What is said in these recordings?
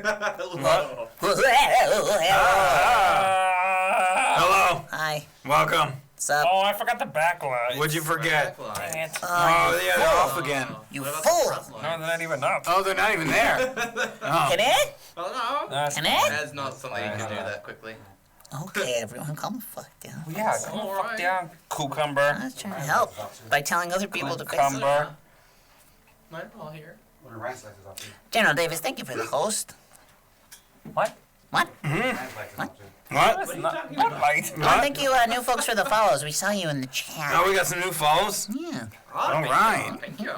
Hello. Hello. Hi. Welcome. What's up? Oh, I forgot the backlight. What'd you forget? Dang it. Oh, yeah, they're off again. You No, fool! they're not even up. Oh, they're not even there. Oh. Can it? Oh, no. That's Can it? That's not something you can do that quickly. Okay, everyone, calm the fuck down. Yeah, come on, fuck Alright. down. I Cucumber. was trying to help by telling other people to face it. Cucumber. Mine all here. General Davis, thank you for the host. What? What? What? That's not light. Oh, thank you, new folks, for the follows. We saw you in the chat. Oh, we got some new follows. Yeah. All right. Thank you.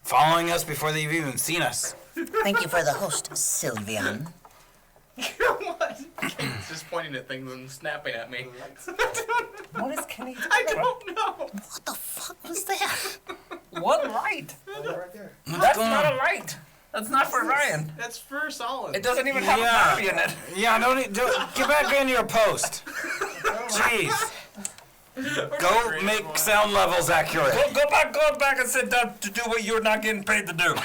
Following us before they've even seen us. Thank you for the host, Sylvian. What? It's just pointing at things and snapping at me. What is Kenny doing? I don't know. What the fuck was that? What light? What's That's going not on? a light. That's not for Ryan. That's for Solid. It doesn't even have Yeah. a battery in it. Yeah, get back into your post. Jeez. Go make sound levels accurate. Go back and sit down to do what you're not getting paid to do.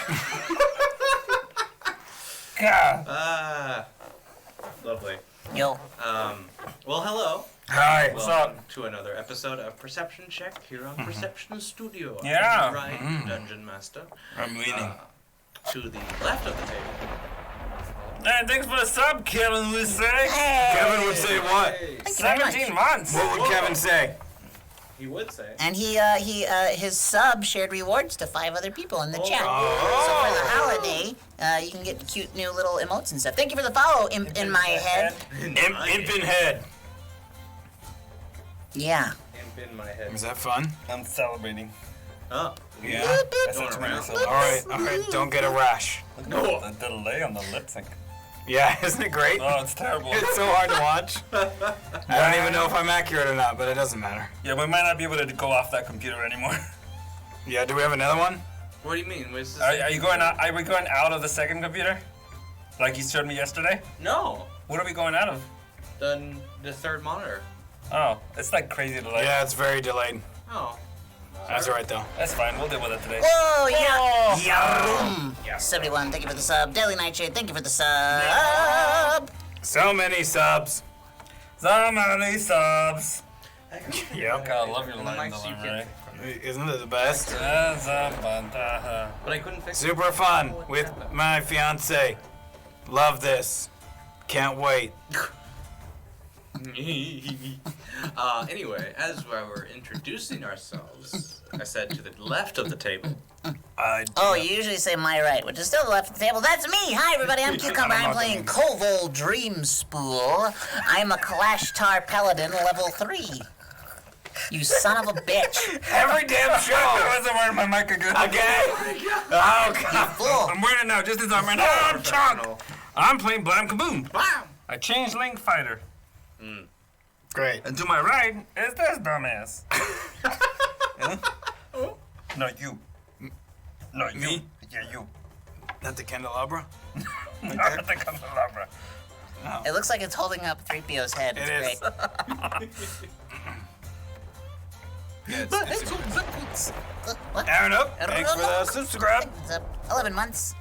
God. Lovely. Yo. Well, hello. Hi. What's Welcome up? to another episode of Perception Check here on Perception Studio. Yeah. I'm Ryan, Dungeon Master. I'm leaning. To the left of the table. And thanks for the sub, Kevin would say. Hey. Kevin would say what? Thank you very much. 17 months. What would Kevin say? He would say. And his sub shared rewards to 5 other people in the chat. Oh. So for the holiday, you can get cute new little emotes and stuff. Thank you for the follow, in my head. Imp in head. Yeah. Imp in my head. Is that fun? I'm celebrating. Oh. Yeah. That's Going what around. All right. Don't get a rash. No. The delay on the lip sync. Yeah, isn't it great? Oh, it's terrible. It's so hard to watch. I don't even know if I'm accurate or not, but it doesn't matter. Yeah, we might not be able to go off that computer anymore. Yeah, do we have another one? What do you mean? What's this? Are you going out? Are we going out of the second computer? Like you showed me yesterday? No. What are we going out of? The third monitor. Oh, it's like crazy delay. Yeah, it's very delayed. Oh. That's all right, though. That's fine. We'll deal with it today. Whoa, yeah. Yum. Yeah. 71, thank you for the sub. Daily Nightshade, thank you for the sub. So many subs. So many subs. Yep. God, I love your And the line mics you delivery. Isn't it the best? But I couldn't fix it. Super fun with my fiance. Love this. Can't wait. Anyway, as we were introducing ourselves, I said to the left of the table. Oh, you usually say my right, which is still the left of the table. That's me. Hi, everybody. I'm Cucumber. I'm playing Koval Dream Spool. I'm a Kalashtar Paladin level 3. You son of a bitch. Every damn I show. wasn't wearing my mic again. Again. Oh, God. Fool. I'm wearing it now, just as I'm wearing it. I'm Chunk. Professional. I'm playing Blam Kaboom. Bam! A changeling fighter. Great. And to my right is this dumbass. No, you. No, you. Me? Yeah, you. Not the candelabra? Not the candelabra. It looks like it's holding up 3PO's head. It's It is. great. What? Aaron up. Thanks for the subscribe. It's up 11 months.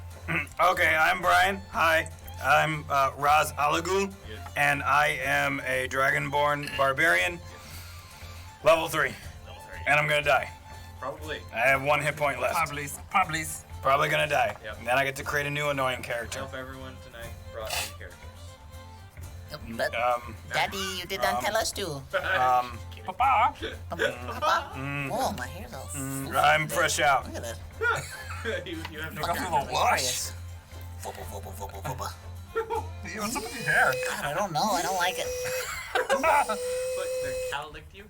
Okay, I'm Brian. Hi. I'm Raz Alagul, and I am a Dragonborn Barbarian, level 3. And I'm gonna die. Probably. I have 1 hit point left. Probably. Probably gonna die. Yep. And then I get to create a new annoying I character. hope everyone tonight brought new characters. But Daddy, you did not tell us to. Papa. Oh, my hair's all I'm fresh out. Look at that. you have no Look at character. the wash. You want some of your hair. God, I don't know. I don't like it. What, they're cow-licked you?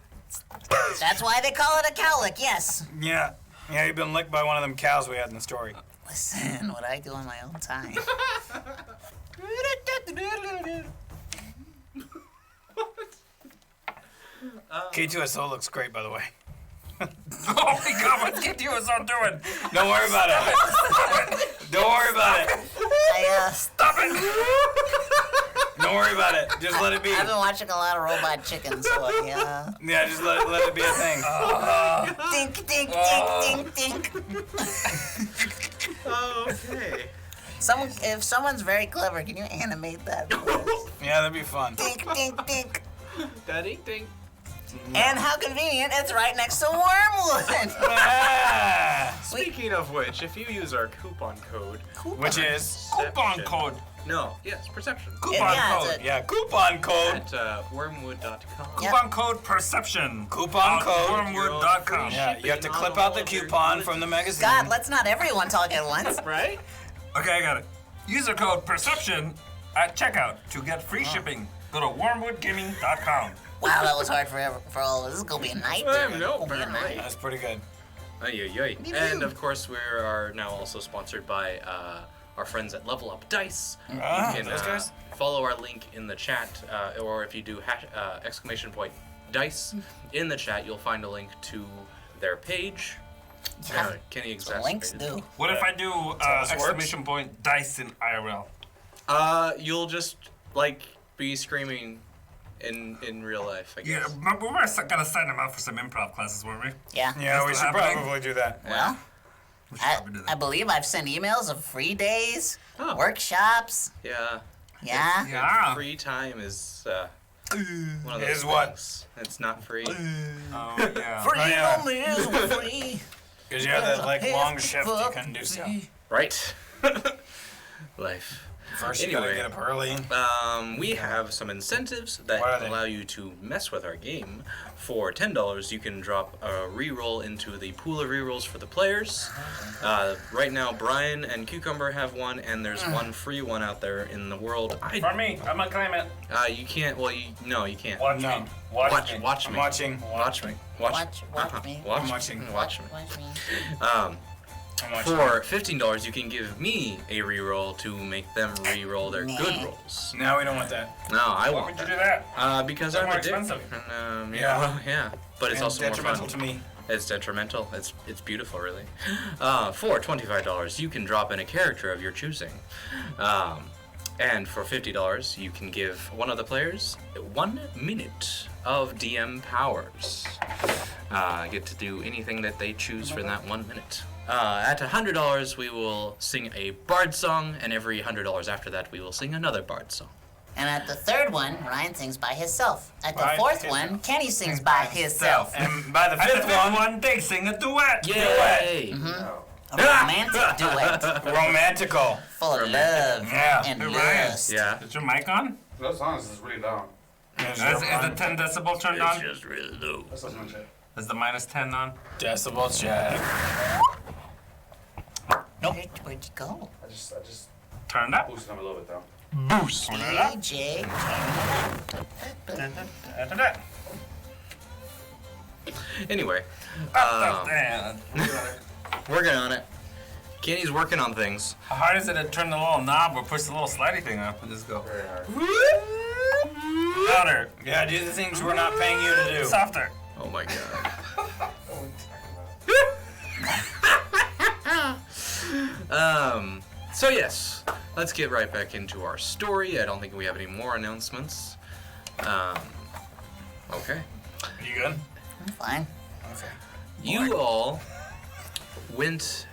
That's why they call it a cowlick, yes. Yeah. Yeah, you've been licked by one of them cows we had in the story. Listen, what I do on my own time. K2SO looks great, by the way. Holy God, what's K2SO doing? Don't worry about it. Don't worry about it. Stop it. Don't worry about it. Just let it be. I've been watching a lot of Robot Chicken, so yeah. Yeah, just let it be a thing. Dink, dink, dink, dink, dink. Okay. If someone's very clever, can you animate that? Yeah, that'd be fun. Dink, dink, dink. Daddy ding. And how convenient, it's right next to Wormwood. Ah, Speaking of which, if you use our coupon code, which is Coupon Perception- code. No, yes, perception. Coupon Yeah, code. it's a- yeah, coupon code. At wormwood.com. Coupon code perception. Coupon on code. Wormwood.com. Yeah, you have to clip out the coupon from the magazine. God, let's not everyone talk at once. Right? Okay, I got it. User code perception at checkout to get free shipping. Go to wormwoodgaming.com. Wow, that was hard for all of us. This is gonna be a nightmare. No, Gonna be a apparently. night. That's pretty good. Ay, ay, ay. And of course, we are now also sponsored by our friends at Level Up Dice. Ah, You can those guys? follow our link in the chat, or if you do exclamation point dice in the chat, you'll find a link to their page. Kenny The links exacerbated. do. What if I do how this exclamation point dice in IRL? You'll just like be screaming in real life, I Yeah, guess. we were gonna sign them up for some improv classes, weren't we? Yeah. Yeah, we That's should still happening? probably do that. Well, We should probably do I that. believe I've sent emails of free days, Oh. workshops. Yeah. Yeah. Yeah. Free time is one of those Is what? things. It's not free. Oh, yeah. Free Oh, yeah. no meals were free. Because you have that like Hey, long shift, you fuck couldn't do stuff. free. Right. Life. First, you Anyway. gotta get up early. We have some incentives that What are they? allow you to mess with our game. For $10, you can drop a reroll into the pool of rerolls for the players. Right now, Brian and Cucumber have one, and there's one free one out there in the world. For me, I'm gonna claim it. You can't. Well, no, you can't. Watch No. me. Watch me. Watch I'm me. watching. Watch me. Watch me. Watch I'm me. watching. Watch me. Watch me. I'm watching. For $15, you can give me a reroll to make them reroll their good Nah. rolls. No, we don't want that. No, I Why want would you that. do that? Because They're I'm more a dick. expensive. And, Yeah. yeah. Well, yeah. But it's And also more detrimental fun. to me. It's detrimental. It's beautiful, really. For $25, you can drop in a character of your choosing. And for $50, you can give one of the players 1 minute of DM powers. Get to do anything that they choose for that 1 minute. At $100, we will sing a bard song, and every $100 after that, we will sing another bard song. And at the third one, Ryan sings by himself. At the By fourth himself. one, Kenny sings by himself. And by the And the fifth fifth one, one, they sing a duet. Yay! A romantic duet romantical. full of love Yeah. and Hey, Ryan. lust. Yeah. Is your mic on? That song is just really loud. Is the 10 decibel turned on? just really low. That's not much. Is the minus 10 on? Decibel check. Where'd you go? I just Turned up. boosted them a little bit though. Boost. Turn it up. DJ. After that. Anyway, How working on it. Kenny's working on things. hard is it to turn the little knob or push the little slidey thing up and just go Very hard. louder, Yeah, do the things we're not paying you to do. softer? Oh my god. So yes, let's get right back into our story. I don't think we have any more announcements. Okay. You good? I'm fine. You all went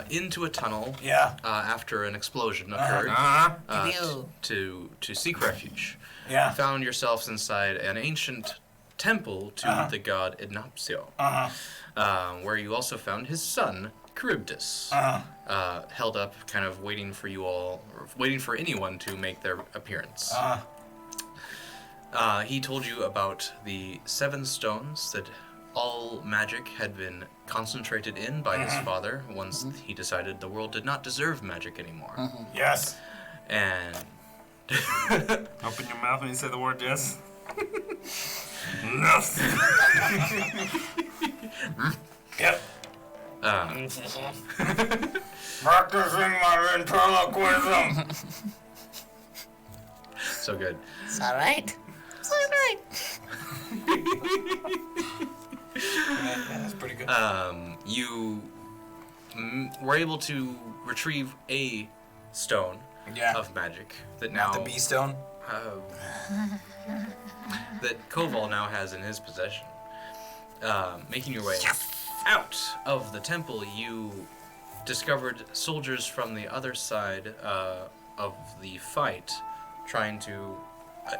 into a tunnel Yeah. after an explosion occurred Uh-huh. You. to seek refuge. Yeah. Found yourselves inside an ancient temple to the god Idnapsio, where you also found his son Charybdis, held up, kind of waiting for you all, or waiting for anyone to make their appearance. He told you about the 7 stones that all magic had been concentrated in by his father once he decided the world did not deserve magic anymore. Yes. And Open your mouth when you say the word yes. Nothing. Yep. Practicing my ventriloquism. so good. It's all right. It's all right. Yeah, that's pretty good. You were able to retrieve a stone Yeah. of magic that now Not the bee stone. that Koval now has in his possession. Making your way out of the temple, you discovered soldiers from the other side of the fight trying to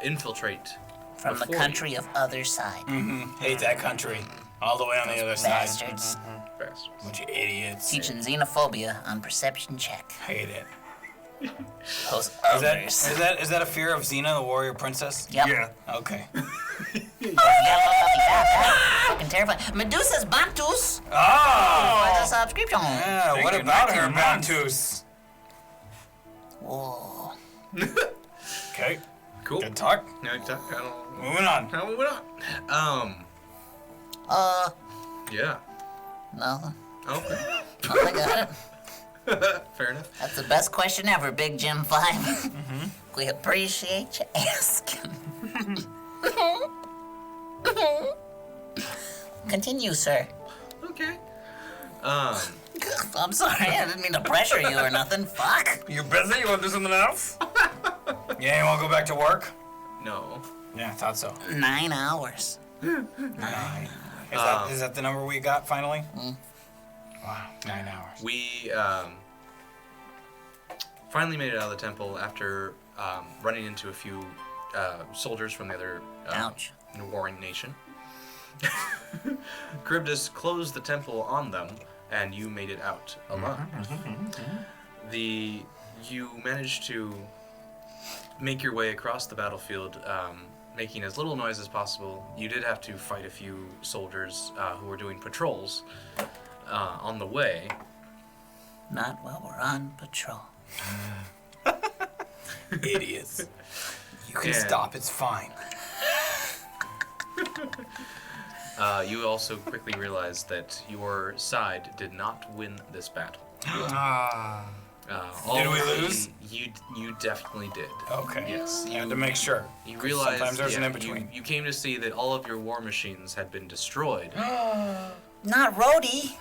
infiltrate From the before you. country of other side. Hate that country. All the way on the other side. Bastards. Bastards. Bunch of idiots. Teaching xenophobia on perception check. Hate it. Those Is that, others. is that a fear of Xena, the warrior princess? Yep. Yeah. Okay. Fucking terrifying. Medusa's Bantus. Oh! With a subscription. Yeah, what Thinking about 19 her months. Bantus? Whoa. Okay, Cool. good talk. No, I don't. Moving on. No, we're not. Yeah. No. Okay. I got it. Fair enough. That's the best question ever, Big Jim 5. We appreciate you asking. Continue, sir. Okay. I'm sorry, I didn't mean to pressure you or nothing. Fuck. You busy? You want to do something else? Yeah, you want to go back to work? No. Yeah, I thought so. 9 hours. Is that the number we got finally? Wow, 9 hours. We finally made it out of the temple after running into a few soldiers from the other Ouch. warring nation. Charybdis closed the temple on them, and you made it out alive. You managed to make your way across the battlefield, making as little noise as possible. You did have to fight a few soldiers who were doing patrols on the way. Not while we're on patrol. Idiots. You can Yeah. stop, it's fine. You also quickly realized that your side did not win this battle. Did we lose? You definitely did. Okay. Yes. You had to make sure. You realized Sometimes there's an yeah, in-between. You came to see that all of your war machines had been destroyed. Not Rhodey.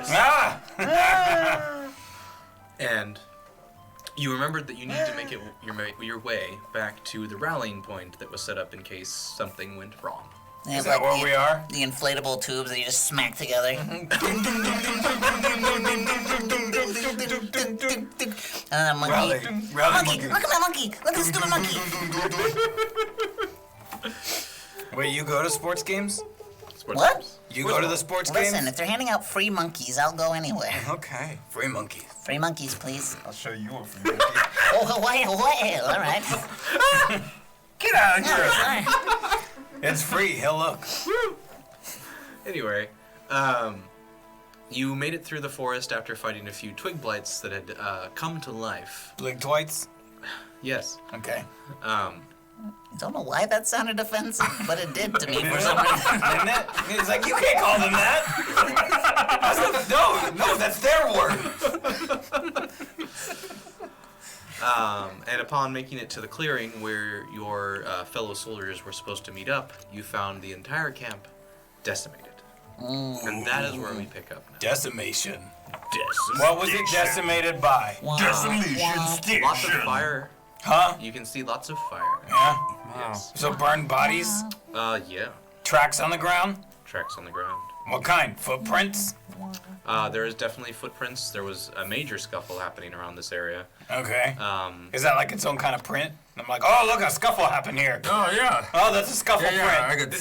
Ah! And you remembered that you need to make it your way back to the rallying point that was set up in case something went wrong. They Is have, that where we are? The inflatable tubes that you just smack together. Monkey. Rally. Rally Monkey, look at that monkey. Look at the stupid monkey. Wait, you go to sports games? Sports What? games. You go to the sports Listen, games? if they're handing out free monkeys, I'll go anywhere. Okay. Free monkeys. Free monkeys, please. I'll show you a free monkey. Oh, wait. All right. Get out of All here. right. It's free. He'll look. Anyway, you made it through the forest after fighting a few twig blights that had come to life. Blink twice? Yes. Okay. I don't know why that sounded offensive, but it did to me for some reason. Didn't it? He's like, you can't call them that. No, that's their word. And upon making it to the clearing where your fellow soldiers were supposed to meet up, you found the entire camp decimated. And that is where we pick up now. Decimation. What was it decimated by? Decimation station. Lots of fire. Huh? You can see lots of fire. Yeah? Yes. So burned bodies? Yeah. Tracks on the ground? Tracks on the ground. What kind? Footprints? There is definitely footprints. There was a major scuffle happening around this area. Okay. Um, Is that like its own kind of print? I'm like, oh, look, a scuffle happened here. Oh, yeah. Oh, that's a scuffle I print. could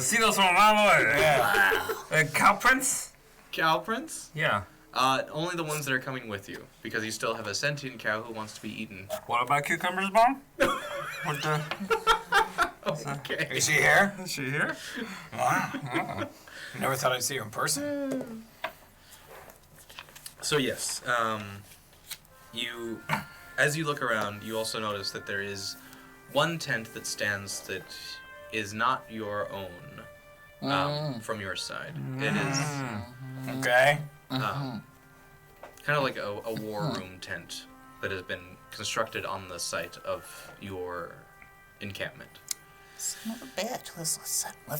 see those from a mile away. Yeah. Cow prints? cow prints? Yeah. Only the ones that are coming with you, because you still have a sentient cow who wants to be eaten. What about cucumbers, Bomb? What the? Okay. Is she here? Is she here? Wow. Never thought I'd see her in person. So yes, you, as you look around, you also notice that there is one tent that stands that is not your own from your side. It is Okay. kind of like a war room tent that has been constructed on the site of your encampment. Son of a bitch. Let's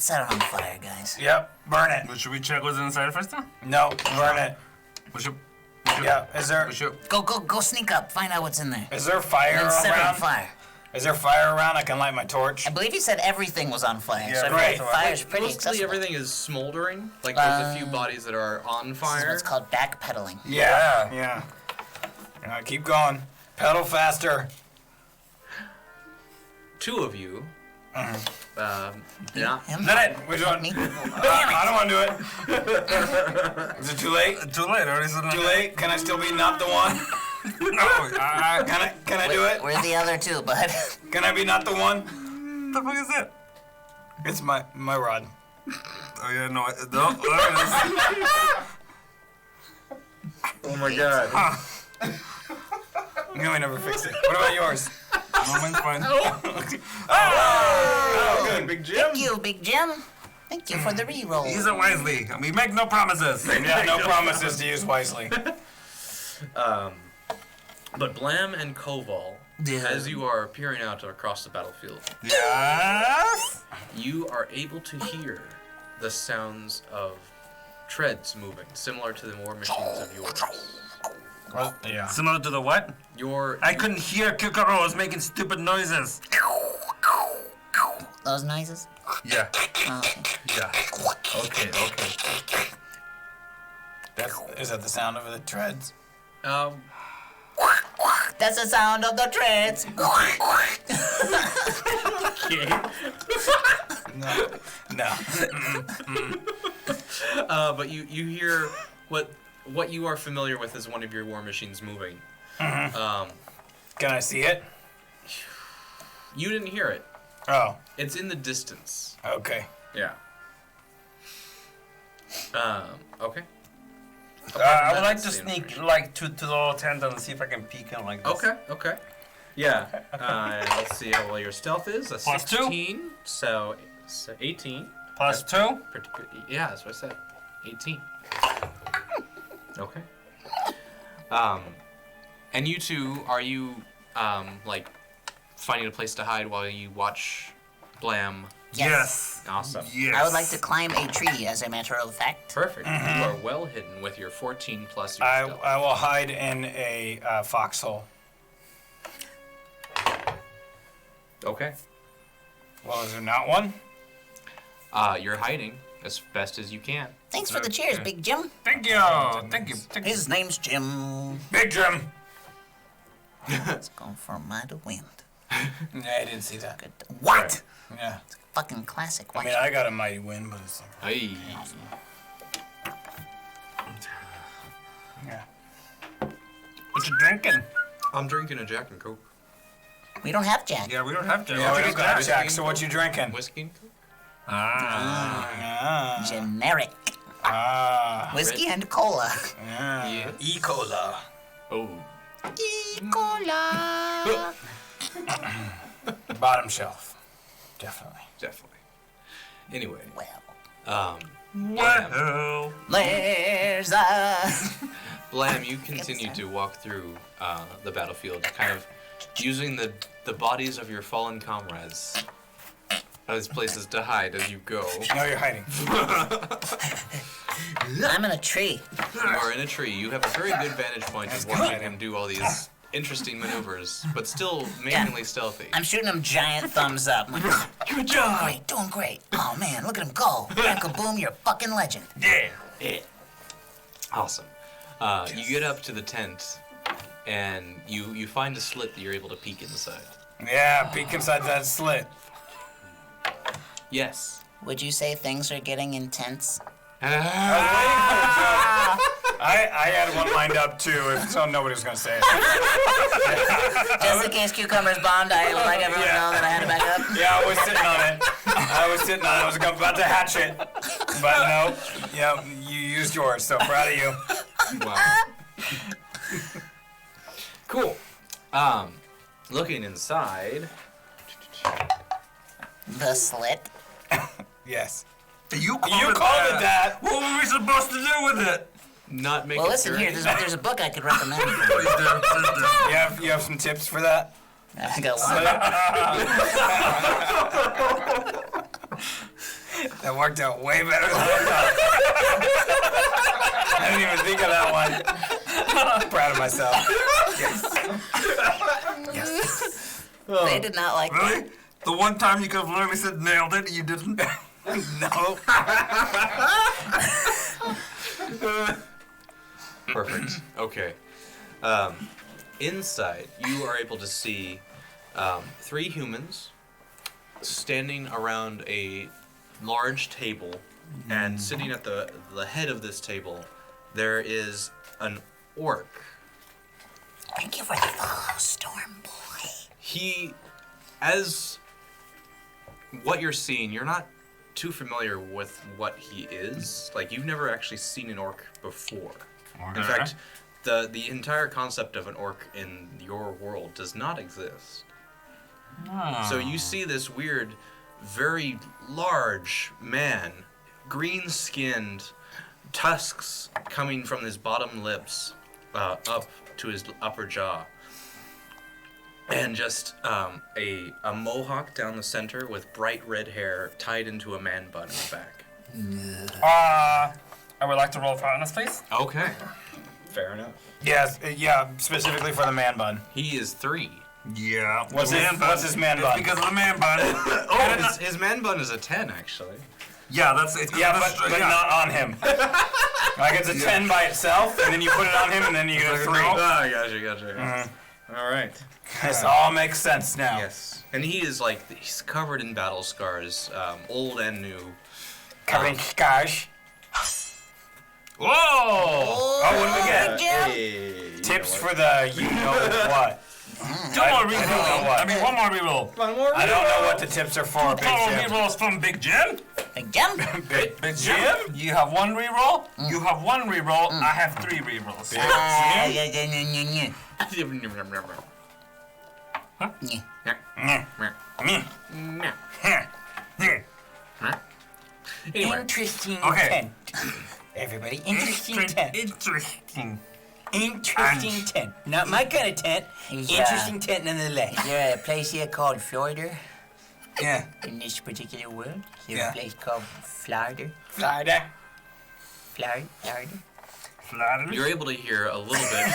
set it on fire, guys. Yep. Burn it. Should we check what's inside first, though? No, burn it. We should. Yeah. Is there We should. Go sneak up. Find out what's in there. fire Then set it on around? fire. Is there fire around? I can light my torch. I believe you said everything was on fire. Yeah, so great. fire's pretty Mostly accessible. everything is smoldering. Like there's a few bodies that are on This is fire. what's called backpedaling. Yeah. Keep going. Pedal faster. Two of you. Not Him? Not it. Which one? Me? I don't want to do it. Is it too late? Too late. Already said Too late? Can I still be not the one? No. Can I do it? We're the other two, bud. Can I be not the one? The fuck is it? It's my rod. Oh yeah, no. No. There it is. Oh my god. No, I never fixed it. What about yours? No, mine's fine. Oh, good. Big Jim. Thank you, Big Jim. Thank you for the re-roll. Use it wisely. We make no promises. Yeah, no promises to use wisely. But Blam and Koval, Yeah. as you are peering out across the battlefield, Yes. you are able to hear the sounds of treads moving, similar to the war machines of yours. Well, yeah. Similar to the what? Your I couldn't hear Kikaro. I was making stupid noises. Those noises? Yeah. Oh, okay. Yeah. Okay. Is that the sound of the treads? That's the sound of the treads. No. but you hear what you are familiar with as one of your war machines moving. Can I see it? You didn't hear it. Oh, It's in the distance. okay. Yeah. Okay. I would like to That's the sneak information. like to the little tent and see if I can peek in like this. Okay. Yeah. Let's see how well your stealth is. A Plus 16. So 18. Plus 2. Pretty good. Yeah, that's what I said. 18. Okay. And you two, are you like finding a place to hide while you watch Blam? Yes. Awesome. Yes. I would like to climb a tree, as a matter of fact. Perfect. You are well hidden with your 14 plus your stealth. I will hide in a foxhole. Okay. Well, is there not one? You're hiding as best as you can. Thanks for the cheers, Big Jim. Thank you. Thank you. Thank you. His name's Jim. Big Jim. Let's go for a mighty wind. Yeah, I didn't see that. Good. What? Yeah. Fucking classic. I mean, I got a mighty win, but it's Hey. yeah. What you drinking? I'm drinking a Jack and Coke. We don't have Jack. Yeah, we don't have to. Yeah, we What don't is got that? Jack. So what you drinking? Whiskey and Coke? Ah. Generic. Ah. Whiskey and cola. Yeah. Yeah. E. Cola. Oh. E-cola. Bottom shelf. Definitely. Definitely. Anyway, Well, Well. there's a... Blam, you continue to walk through the battlefield, kind of using the bodies of your fallen comrades as places to hide as you go. No, you're hiding. I'm in a tree. You are in a tree. You have a very good vantage point of watching him do all these interesting maneuvers, but still amazingly stealthy. I'm shooting him giant thumbs up. I'm like, Good job. great, doing great. Oh man, look at him go. Uncle Boom, you're a fucking legend. Yeah. Awesome. You get up to the tent, and you find a slit that you're able to peek inside. Yeah, peek inside that slit. Yes. Would you say things are getting intense? I had one lined up too, so nobody was gonna say it. Just in case cucumbers bombed, I would like everyone to know that I had to back up. Yeah, I was sitting on it. I was about to hatch it, but no. Yeah, you used yours, so proud of you. Wow. Cool. Looking inside. The slit. Yes. You called, You called it that. What were we supposed to do with it? Not making Well, listen sure here. There's a book I could recommend. Please do. Please do. You have some tips for that? I got one. That worked out way better than I thought. I didn't even think of that one. Proud of myself. Yes. Yes. They did not like that. Really? The one time you could have literally said nailed it, you didn't. No. Perfect. Okay. Inside, you are able to see 3 humans standing around a large table, and sitting at the head of this table, there is an orc. Thank you for the follow, Storm Boy. He, as what you're seeing, you're not too familiar with what he is. Like, you've never actually seen an orc before. In fact, the entire concept of an orc in your world does not exist. So you see this weird, very large man, green-skinned, tusks coming from his bottom lips up to his upper jaw. And just a mohawk down the center with bright red hair tied into a man bun in the back. I would like to roll for honest, please. Okay. Fair enough. Yes, yeah, specifically for the man bun. He is 3. Yeah. What's his man It's bun? because of the man bun. Oh, his man bun is a 10, actually. Yeah, that's it. Yeah, but not on him. Like it's a 10 by itself, and then you put it on him, and then you get a 3. Ah, gotcha. All right. This all makes sense now. Yes. And he is like, he's covered in battle scars, old and new. Covered in scars. Whoa! Oh, what do we get? Jim? Hey, Tips for the you know what. Two more I don't know reroll. what. I mean, one more reroll. I don't know what the tips are for, Big Two more Jim. rerolls from Big Jim. Big Jim? Big Jim. You have 1 reroll. You have 1 reroll. I have 3 rerolls. Yeah. Anyway, Interesting Okay. tent. Everybody, interesting tent. Interesting. Interesting tent. Not my kind of tent. Interesting tent nonetheless. Is there a place here called Florida Yeah. in this particular world? Is there Yeah. a place called Florida? Florida. Florida? Flattery. you're able to hear a little bit.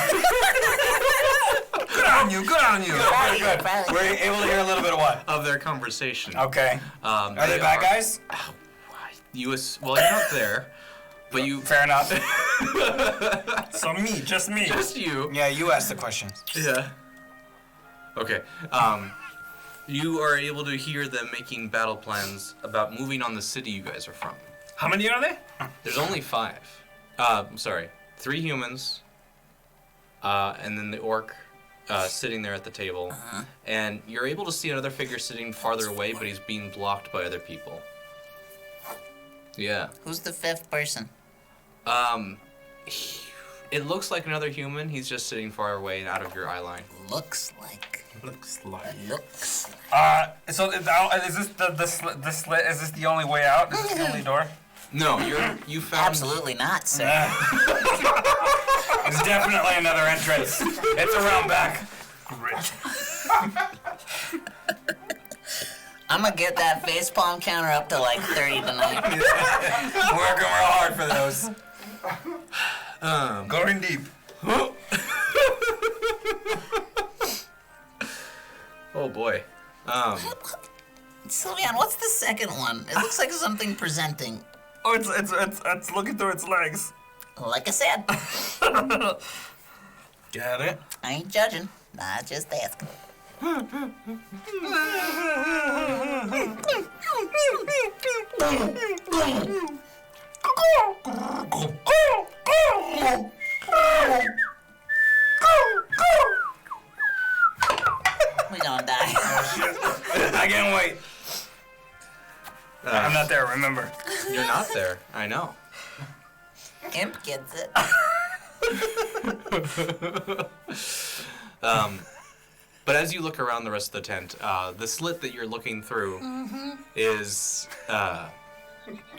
Good on you. Good on you. Very good. We're able to hear a little bit of what? Of their conversation. Okay. Are they bad guys? Well, you're not there, but you. Fair enough. So me, just me. Just you. Yeah, you asked the questions. Yeah. Okay. You are able to hear them making battle plans about moving on the city you guys are from. How many are they? There's only 5. Sorry, 3 humans, and then the orc sitting there at the table. And you're able to see another figure sitting farther away, but he's being blocked by other people. Yeah. Who's the 5th person? It looks like another human. He's just sitting far away and out of your eye line. Looks like. Looks like. Looks. So is this the slit? Is this the only way out? Is this the only door? No, you found. Absolutely not, sir. There's definitely another entrance. It's around back. Great. I'm gonna get that facepalm counter up to like 30 tonight. Working real hard for those. Going deep. Oh boy. Sylvian, what's the second one? It looks like something presenting. Oh, it's looking through its legs. Like I said, Get it? I ain't judging. I just asking. We gonna die. I can't wait. I'm not there, remember. You're not there. I know. Imp gets it. But as you look around the rest of the tent, the slit that you're looking through is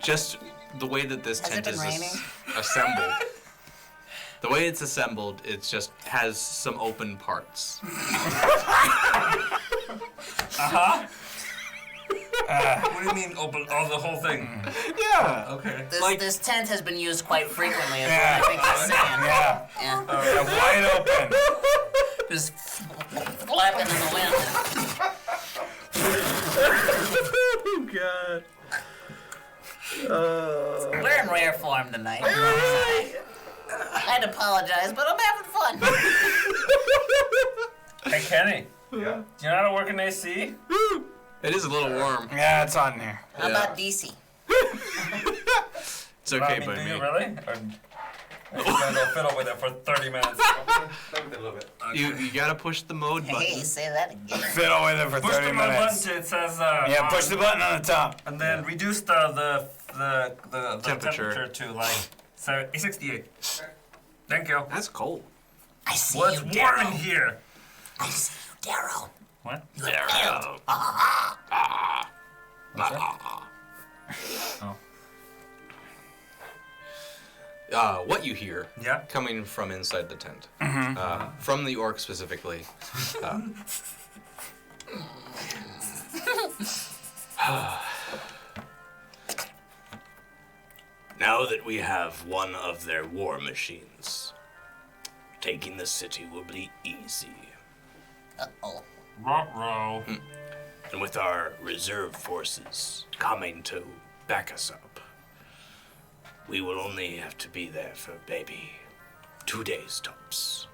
just the way that this Has tent it been is raining? assembled. The way it's assembled, it just has some open parts. What do you mean open? Oh, the whole thing. Yeah. Okay. This tent has been used quite frequently, is Yeah. what I think he's saying. Yeah. Yeah. Wide open. Just flapping in the wind. I'd apologize, but I'm having fun. Hey, Kenny. Yeah. Do you know how to work an AC? It is a little warm. Yeah, it's on there. How about DC? It's okay Do by you me. really? Or are you gonna go fiddle with it for 30 minutes? Play with it a little bit. You gotta push the mode Hey, button. say that again. Fiddle with it for Push 30 the mode button minutes. till it says Yeah, push on, the button on the top. and then reduce the Temperature. temperature to like 68. Thank you. That's cold. I see Well, you, it's warm in Daryl. here. I see you, Daryl. What? You have killed. What you hear Yeah. coming from inside the tent, from the orc specifically. Now that we have one of their war machines, taking the city will be easy. Uh-oh. Ruh-roh. And with our reserve forces coming to back us up, we will only have to be there for maybe 2 days tops.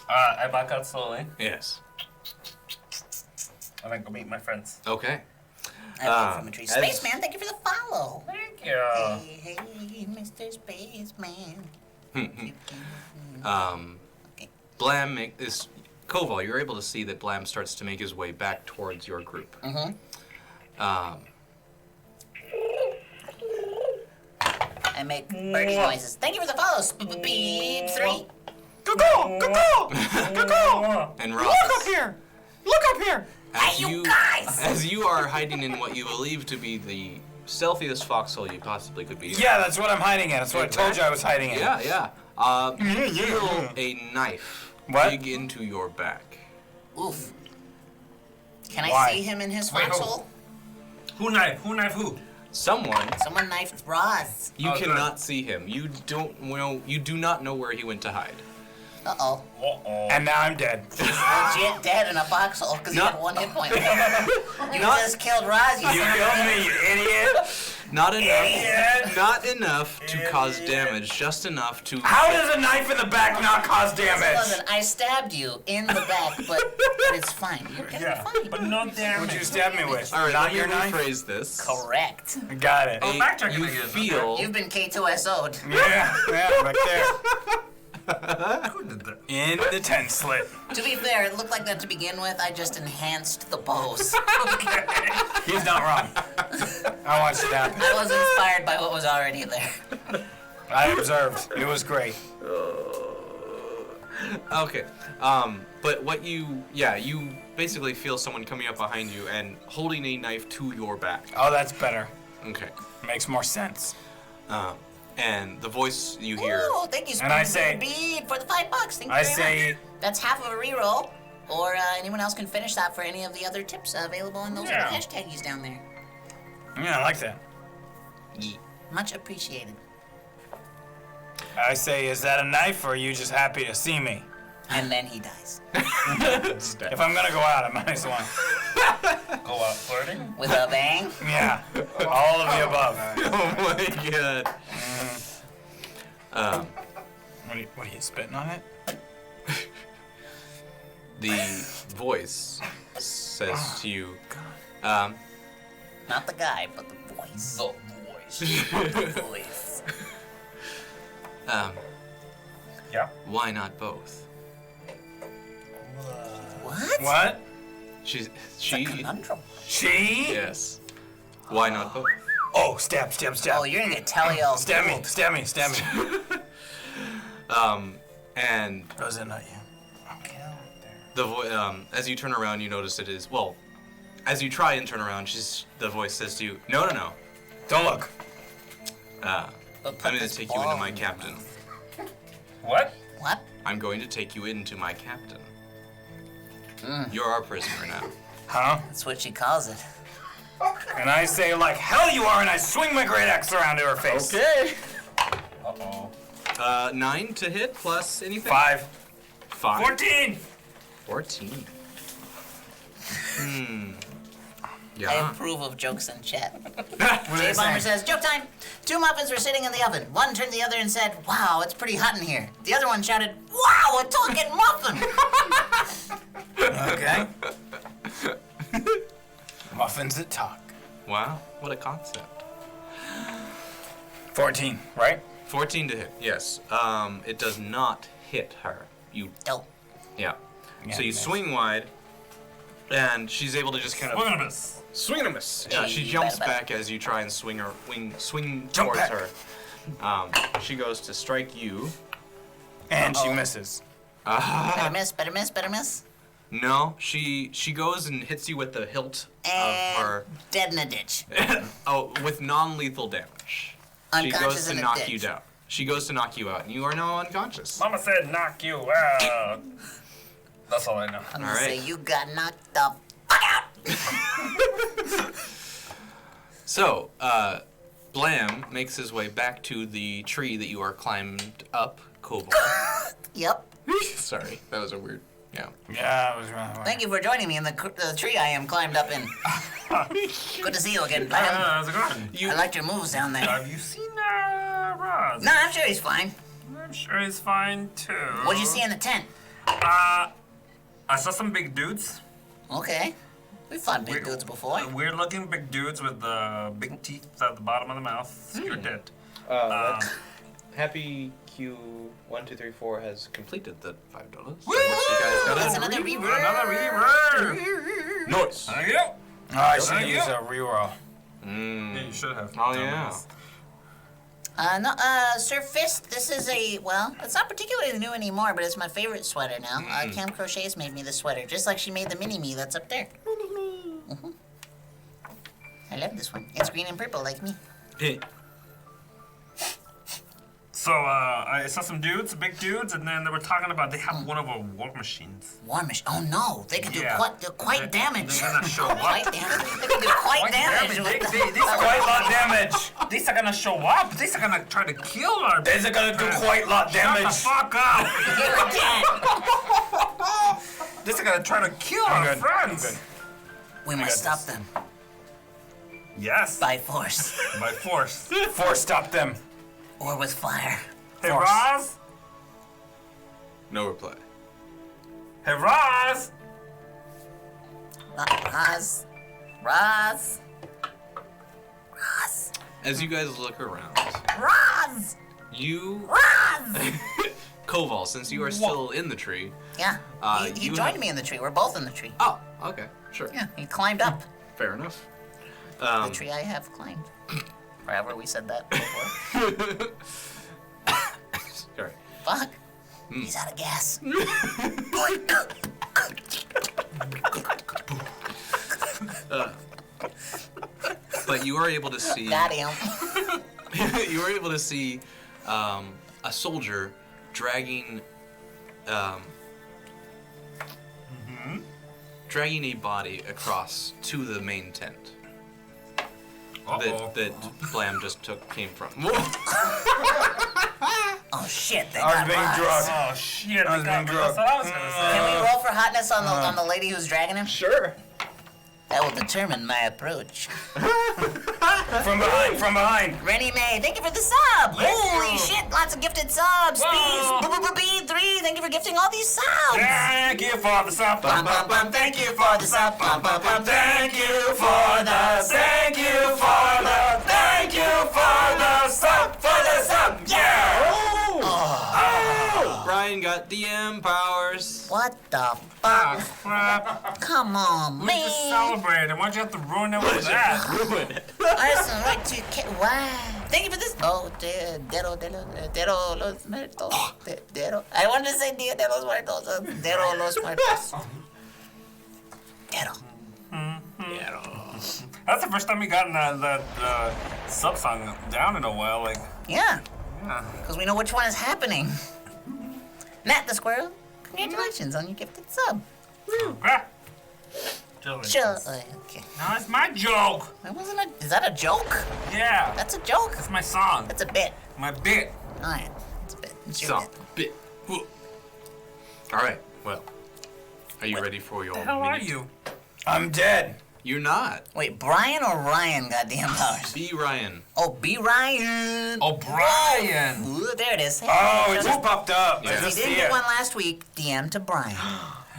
I back out slowly. Yes. And then go meet my friends. Okay. From a tree. as- Spaceman, thank you for the follow. Thank you. Hey, hey, Mr. Spaceman. Okay. Blam is Koval. You're able to see that Blam starts to make his way back towards your group. I make birdie noises. Thank you for the follow. Beep 3. And Ross, here! Look up here! as Hey, you guys! as you are hiding in what you believe to be the stealthiest foxhole you possibly could be. in. Yeah, that's what I'm hiding in. That's what I told you I was hiding in. Yeah, yeah. Feel a knife What? dig into your back. Oof. Can I Why? see him in his Wait, foxhole? Who knife? Who knife who? Someone Someone knifed Roz. you Oh, good. cannot see him. You don't know. You do not know where he went to hide. Uh-oh. Uh-oh. And now I'm dead. Legit dead in a foxhole because he No. had 1 hit point. You just killed Roz, you You son of a killed bitch. me, you idiot! Not enough. Idiot. Not enough to cause Idiot. damage. Just enough to. How does a knife in the back not cause damage? Listen, I stabbed you in the back, but it's fine. You're gonna Yeah, be fine. but no damage. What'd you stab me with? All right, Not let me your knife? rephrase this. Correct. Got it. Oh, backtracking You again. feel. You've been K2SO'd. Yeah, yeah, right there. Who did that? In the tent slit. To be fair, it looked like that to begin with. I just enhanced the bows. He's not wrong. I watched it happen. I was inspired by what was already there. I observed. It was great. Okay. But what you basically feel someone coming up behind you and holding a knife to your back. Oh, that's better. Okay. Makes more sense. And the voice you hear. Ooh, thank you, And I Spoon say- Bead, for the $5. Thank you I very say, much. That's half of a reroll. Or anyone else can finish that for any of the other tips available in those Yeah. little hashtaggies down there. yeah, I like that. Much appreciated. I say, is that a knife or are you just happy to see me? And then he dies. If I'm gonna go out, I might as well. Go out flirting? With a bang. Yeah, all of the above. Oh my god. What are you spitting on it? The voice says to you. Not the guy, but the voice. The voice. The voice. Yeah. Why not both? What? What? She. Conundrum. She? Yes. Why not both? Oh, stab, stab, stab. Oh, you're gonna get Taliel's. Stab me, stab me, stab me. And Does it not you? as you turn around, you notice it is as you try and turn around, the voice says to you, "No, no, no. Don't look. But I'm put going to this take you into ball my in your captain. mouth. What? What? I'm going to take you into my captain. You're our prisoner now." Huh? That's what she calls it. And I say, like hell you are, and I swing my great axe around to her face. Okay. Uh-oh. 9 to hit plus anything. 5. 5. 14! 14. Yeah. I approve of jokes in chat. What Jay are they Bomber saying? says, joke time. 2 muffins were sitting in the oven. One turned to the other and said, wow, it's pretty hot in here. The other one shouted, wow, a talking muffin. Okay. Muffins that talk. Wow, what a concept. 14, right? 14 to hit. Yes. It does not hit her. You Oh, yeah. Yeah, So you nice. swing wide, and she's able to just kind of Look at this. swing and a miss. Yeah, she Hey, jumps bye-bye. back as you try and swing Jump towards back. her. She goes to strike you. And she misses. better miss, better miss, better miss. No, she goes and hits you with the hilt of And her. dead in a ditch. Oh, with non-lethal damage. She Unconscious goes to in a knock ditch. you down. She goes to knock you out, and you are now unconscious. Mama said knock you out. That's all I know. I'm All gonna say right. you got knocked the fuck out. So, Blam makes his way back to the tree that you are climbed up, Kobold. Yep. Sorry, that was a weird. Yeah. Yeah, I was wrong. Thank you for joining me in the tree I am climbed up in. Good to see you again, Blam. How's it going? I liked your moves down there. Have you seen Roz? No, I'm sure he's fine. I'm sure he's fine too. What'd you see in the tent? I saw some big dudes. Okay. We fought big dudes before. Weird looking big dudes with big teeth at the bottom of the mouth. You're dead. Happy Q1234 has completed the $5. Woo! That's another reroll. Another reroll. Noise. There you go. Oh, I should Thank use you. a reroll. Yeah, you should have. Oh, done yeah. this. No, Sir Fist, this is well, it's not particularly new anymore, but it's my favorite sweater now. Cam Crochet's made me the sweater, just like she made the mini-me that's up there. Mm-hmm. I love this one. It's green and purple like me. So I saw some dudes, big dudes, and then they were talking about they have one of our war machines. War machine. Oh no, they can do Yeah. quite damage. They're gonna show Quite up. damage. They can do quite damage. with the- These are Quite a lot damage. These are gonna show up. These are gonna try to kill our. These are gonna do quite a lot Shut the damage. fuck up! You can't. These are gonna try to kill I'm our good. friends. I'm good. We must got stop them Yes, by force by force. Force stop them. or with fire. Hey Force. Roz. No reply. Hey Roz. Roz. Roz. Roz. As you guys look around, Roz. you, Roz. Koval, since you are still in the tree. Yeah. He you joined have- me in the tree. We're both in the tree. Oh, okay, sure. Yeah, he climbed up Fair enough. the tree I have climbed. Forever we said that before. Sorry. Fuck. He's out of gas. But you are able to see. Got him. You were able to see a soldier dragging dragging a body across to the main tent that Blam just came from. Oh shit, they I was got being Roz. drugged. Oh shit! I was being drugged. That's what I was gonna say. Can we roll for hotness on the lady who's dragging him? Sure. That will determine my approach. From behind. From behind. Rennie Mae, thank you for the sub. Thank Holy you. shit, lots of gifted subs. Whoa. B3, thank you for gifting all these subs. Thank you for the sub. Bum, bum, bum, thank you for the sub. Bum, bum, bum, Thank you for the. Thank you for the. Thank you for the sub. For the sub. Yeah. Brian got DM powers. What the Ah, fuck? crap. Come on, We just man. celebrated. Why'd you have to ruin it with that? Ruin it. I have some right to wow. Thank you for this. Oh, Dero los muertos. Dero. I wanted to say Dia de los muertos. Dero los muertos. Dero. That's the first time we got that sub song down in a while. Like, Yeah, yeah. because we know which one is happening. Nat the squirrel, congratulations on your gifted sub. Ah. Sure. Okay. No, it's my joke. That wasn't a. Is that a joke? Yeah. That's a joke. That's my song. That's a bit. My bit. All right. It's a bit. It's your Stop. bit. Bit. All right. Well, are you ready for your How are minute? you? I'm dead. You're not. Wait, Brian or Ryan got DM powers? Be Ryan. Oh, B. Ryan. O'Brien. Ooh, there it is. Hey, Oh, it just- just popped up. Yeah. I He just didn't see get it. one last week. DM to Brian.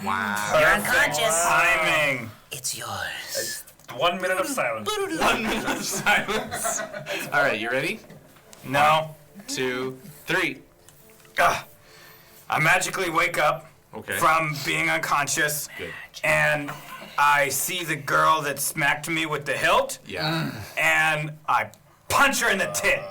Wow. You're unconscious. Timing. It's yours. 1 minute of silence. 1 minute of silence. All right, you ready? No. 2, 3. I magically wake up Okay. from being unconscious, Good. and I see the girl that smacked me with the hilt, Yeah. and I punch her in the tit.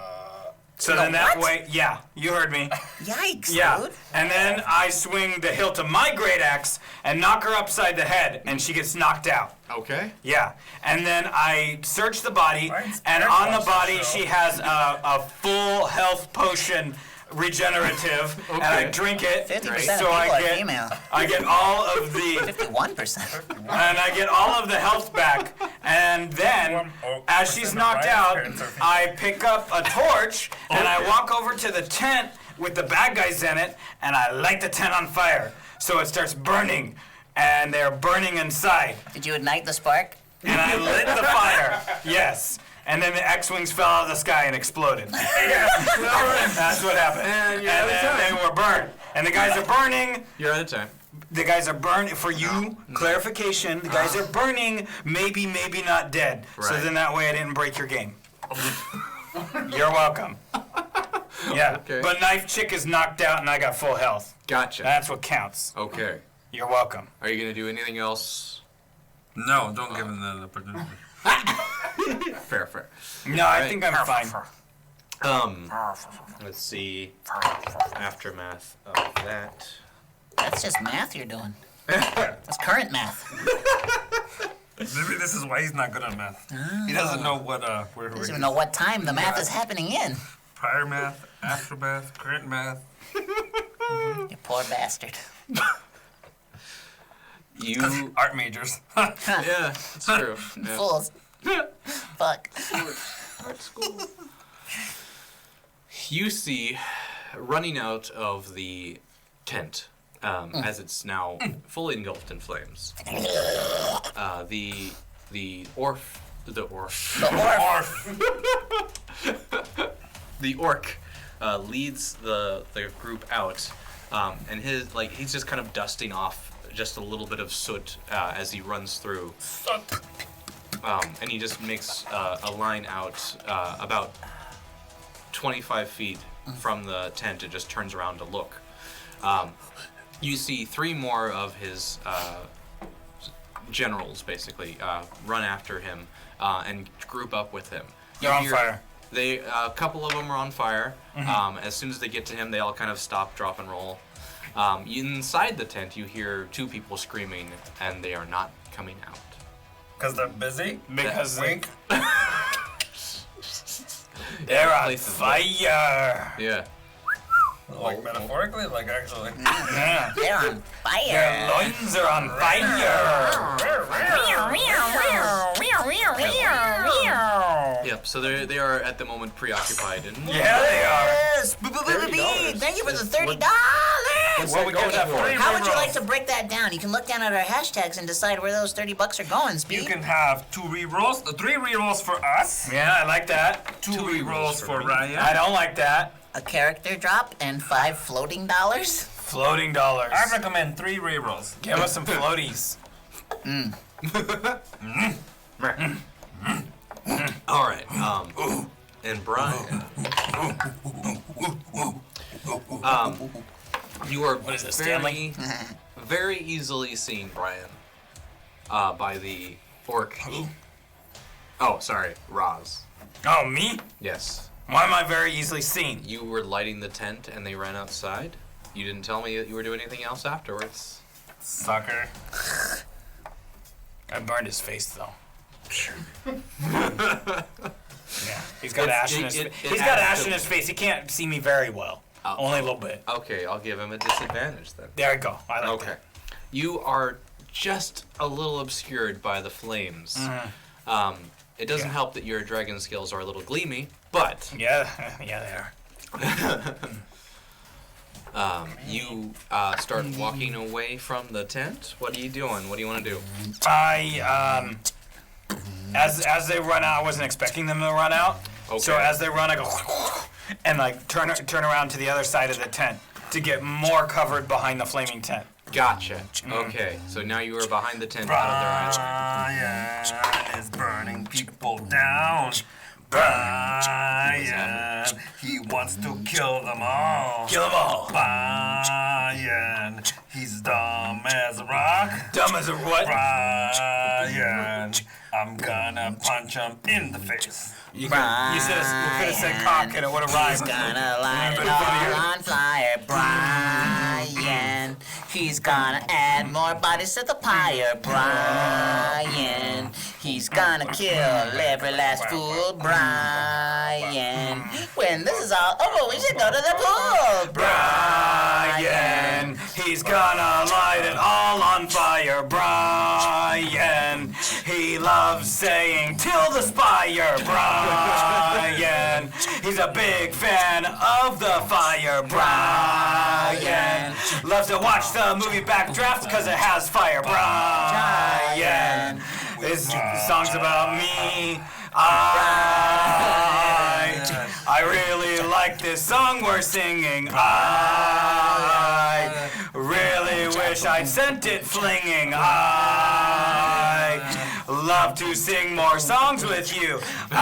So then that what? way, yeah, you heard me. Yikes, Yeah. dude. And then I swing the hilt of my great axe and knock her upside the head, and she gets knocked out. Okay. Yeah. And then I search the body, Mine's and Air on the Force, body so- she has a full health potion regenerative, and I Okay. drink it. 50% so of people I are get, female. I get all of the 51%. and I get all of the health back, and then as she's knocked out, I pick up a torch and I walk over to the tent with the bad guys in it, and I light the tent on fire, so it starts burning, and they're burning inside, Did you ignite the spark? and I lit the fire. Yes. And then the X-wings fell out of the sky and exploded. That's what happened. And you're And out of then time. they were burned. And the guys are burning. You're out of time. The guys are burning. For you, clarification, the guys are burning, maybe not dead. So Right. then that way I didn't break your game. You're welcome. Yeah. Okay. But Knife Chick is knocked out and I got full health. Gotcha. That's what counts. Okay. You're welcome. Are you gonna do anything else? No, don't give him the opportunity. Fair, fair. No, I think I'm fine. Let's see. Aftermath of that. That's just math you're doing. That's current math. Maybe this is why he's not good at math. He doesn't know what where Doesn't even know what time the math is happening in. prior math, aftermath, current math. You poor bastard. You. Art majors. Yeah, it's true. Yeah. Fools. Fuck. You see, running out of the tent, as it's now fully engulfed in flames, the orc leads the group out, and he's just kind of dusting off just a little bit of soot as he runs through. And he just makes a line out about 25 feet from the tent. It just turns around to look. You see 3 more of his generals, basically, run after him and group up with him. They're on fire. A couple of them are on fire. As soon as they get to him, they all kind of stop, drop, and roll. Inside the tent, you hear 2 people screaming, and they are not coming out. Because they're busy. Because Wink. they're on Place is fire. Yeah. Like metaphorically, like actually. Yeah. They're on Their fire. loins are on fire. Yep. So they are at the moment preoccupied. And Yeah, they are. Yes. $30. Thank you for the $30. What we get that for? How would you like to break that down? You can look down at our hashtags and decide where those $30 are going, Speed. You can have 2 rerolls, 3 rerolls for us, Yeah, I like that. 2 rerolls for I Ryan. don't like that. A character drop and 5 floating dollars. Floating dollars. I recommend 3 rerolls. Give us some floaties. all right. And Brian. You are is this, very, very easily seen, Brian, by the orc. Oh, sorry, Roz. Oh, me? Yes. Why am I very easily seen? You were lighting the tent and they ran outside. You didn't tell me that you were doing anything else afterwards. Sucker. I burned his face though. Yeah, he's got ash in his face. He's got ash in his face. He can't see me very well. Only a little bit. Okay, I'll give him a disadvantage then. There we go. I like Okay. that. You are just a little obscured by the flames. It doesn't help that your dragon skills are a little gleamy, but Yeah, yeah, they are. you start walking away from the tent. What are you doing? What do you want to do? I As they run out, I wasn't expecting them to run out. So Okay. as they run, I go and like turn around to the other side of the tent to get more covered behind the flaming tent. Gotcha. Okay, so now you are behind the tent out of their eyes. Brian is burning people down. Brian, he wants to kill them all. Kill them all. Brian, he's dumb as a rock. Dumb as a what? Brian, I'm gonna punch him in the face. You could have said cock and it would have rhymed. Gonna light it all on fire, Brian. He's gonna add more bodies to the pyre, Brian. He's gonna kill every last fool, Brian. When this is all over, we should go to the pool, Brian, he's gonna light it all on fire, Brian. He loves saying till the spire, Brian. He's a big fan of the fire, Brian. Loves to watch the movie Backdraft because it has fire, Brian. This song's about me. I really like this song we're singing. I really wish I'd sent it flinging. I love to sing more songs with you. I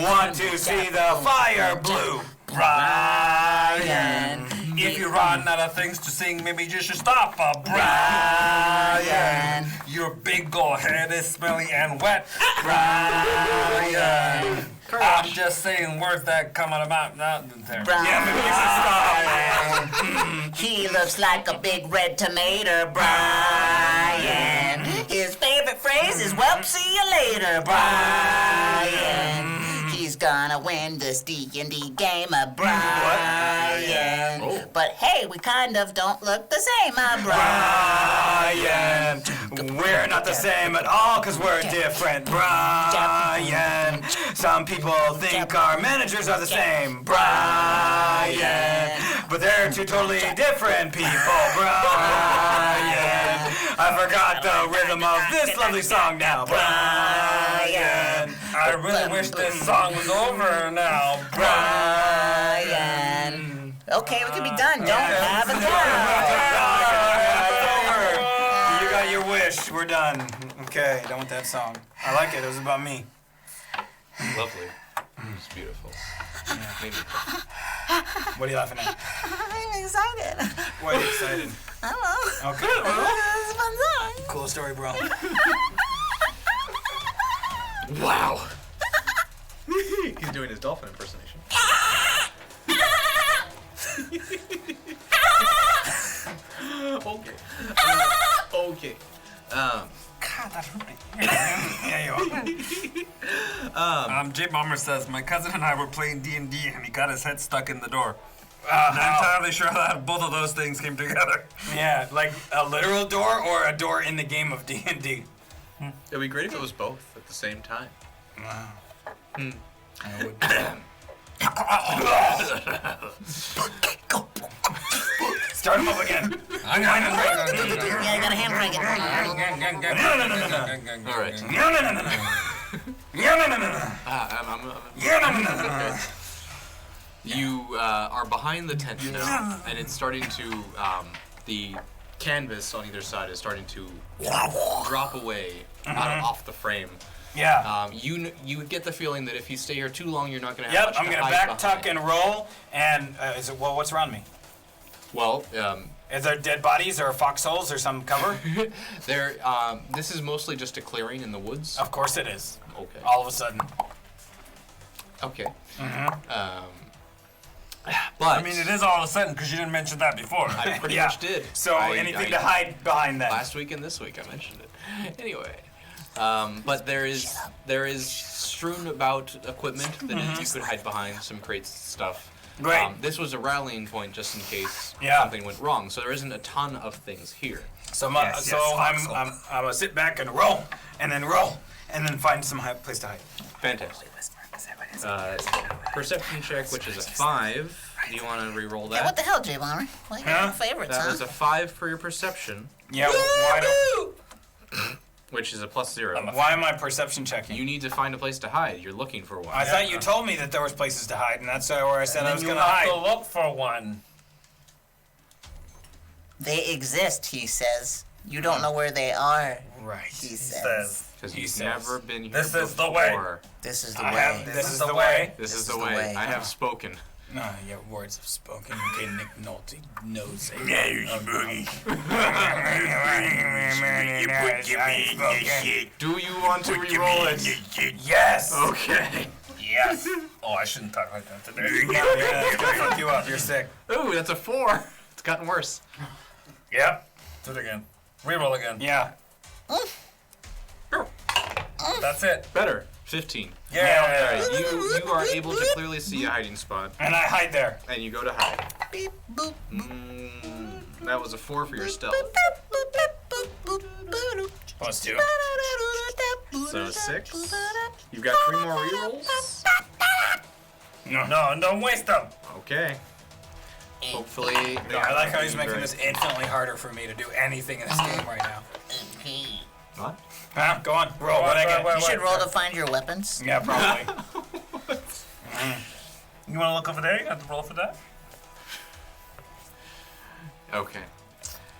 want to see the fire blue. Brian, if you run out of things to sing, maybe you should stop. Brian, your big old head is smelly and wet. Brian, I'm just saying words that come out of my mouth there. Brian. He looks like a big red tomato, Brian. His favorite phrase is, well, see you later, Brian. He's gonna win this D&D game, Brian. But hey, we kind of don't look the same, Brian, we're not the same at all because we're different, Brian. Some people think our managers are the same, Brian. But they're two totally different people, Brian. I forgot the rhythm of this lovely song now, Brian. I really wish this song was over now, Brian. Okay, we can be done. Don't have a cow. You got your wish. We're done. Okay, done with that song. I like it. It was about me. Lovely. It's beautiful. Maybe. What are you laughing at? I'm excited. Why are you excited? I don't know. Okay. It's a fun song. Cool story, bro. Wow. He's doing his dolphin impersonation. Okay. Okay. Yeah, you are. Jay Bomber says, my cousin and I were playing D&D and he got his head stuck in the door. I'm not entirely sure how both of those things came together. Yeah, like a literal door or a door in the game of D&D. It'd be great if it was both at the same time. Start him up again. Yeah, you gotta hand crank it. All right. No, no, no, no, no. No, no, no, no, no. Yeah, no, no, no, no. You are behind the tent now, and it's starting to, the canvas on either side is starting to drop away off the frame. Yeah. You get the feeling that if you stay here too long, you're not going to have Yep, much I'm to gonna hide back behind. tuck and roll. And what's around me? Well, Is there dead bodies or foxholes or some cover? this is mostly just a clearing in the woods. Of course it is. Okay. All of a sudden. Okay. But I mean, it is all of a sudden because you didn't mention that before. I pretty Yeah. much did. So anything to hide behind that? Last week and this week I mentioned it. Anyway, but there is strewn about equipment that you could hide behind, some crates, stuff. Great. This was a rallying point just in case Yeah. something went wrong. So there isn't a ton of things here. So, I'm gonna sit back and roll, and then find some place to hide. Fantastic. Perception check, which is a 5. Do you want to re-roll that? Yeah, what the hell, Jay Bomber? Like Huh? your favorites, That huh? was a 5 for your perception. Yeah. Why don't? which is a +0. Why am I perception checking? You need to find a place to hide. You're looking for one. I thought you told me that there was places to hide, and that's where I said I was You going to have to hide. look for one. They exist, he says. You don't know where they are, Right. he He says. says. Because He you've says, never been here "This before. is the way." This is the I way. have, this is the way. This is is the the way. way. I have spoken. No, your words have spoken. Okay, Nick Nolte knows it. Yeah, you boogie. Do you want to re-roll it? Yes! Okay. Yes. Oh, I shouldn't talk like that today. Yeah, it's gonna fuck you up. You're sick. Ooh, that's a 4. It's gotten worse. Yep. Do it again. Reroll again. Yeah. That's it. Better. 15. Yeah. Alright, you are able to clearly see a hiding spot, And I hide there. and you go to hide. Beep, boop, That was a 4 for your stealth. +2. So 6. You've got 3 more rerolls. No, don't waste them. Okay. Hopefully. No, I like how he's making this infinitely harder for me to do anything in this game right now. What? Huh? Go on. Roll. What I get? You should roll to find your weapons. Yeah, probably. You want to look over there? You got to roll for that. Okay.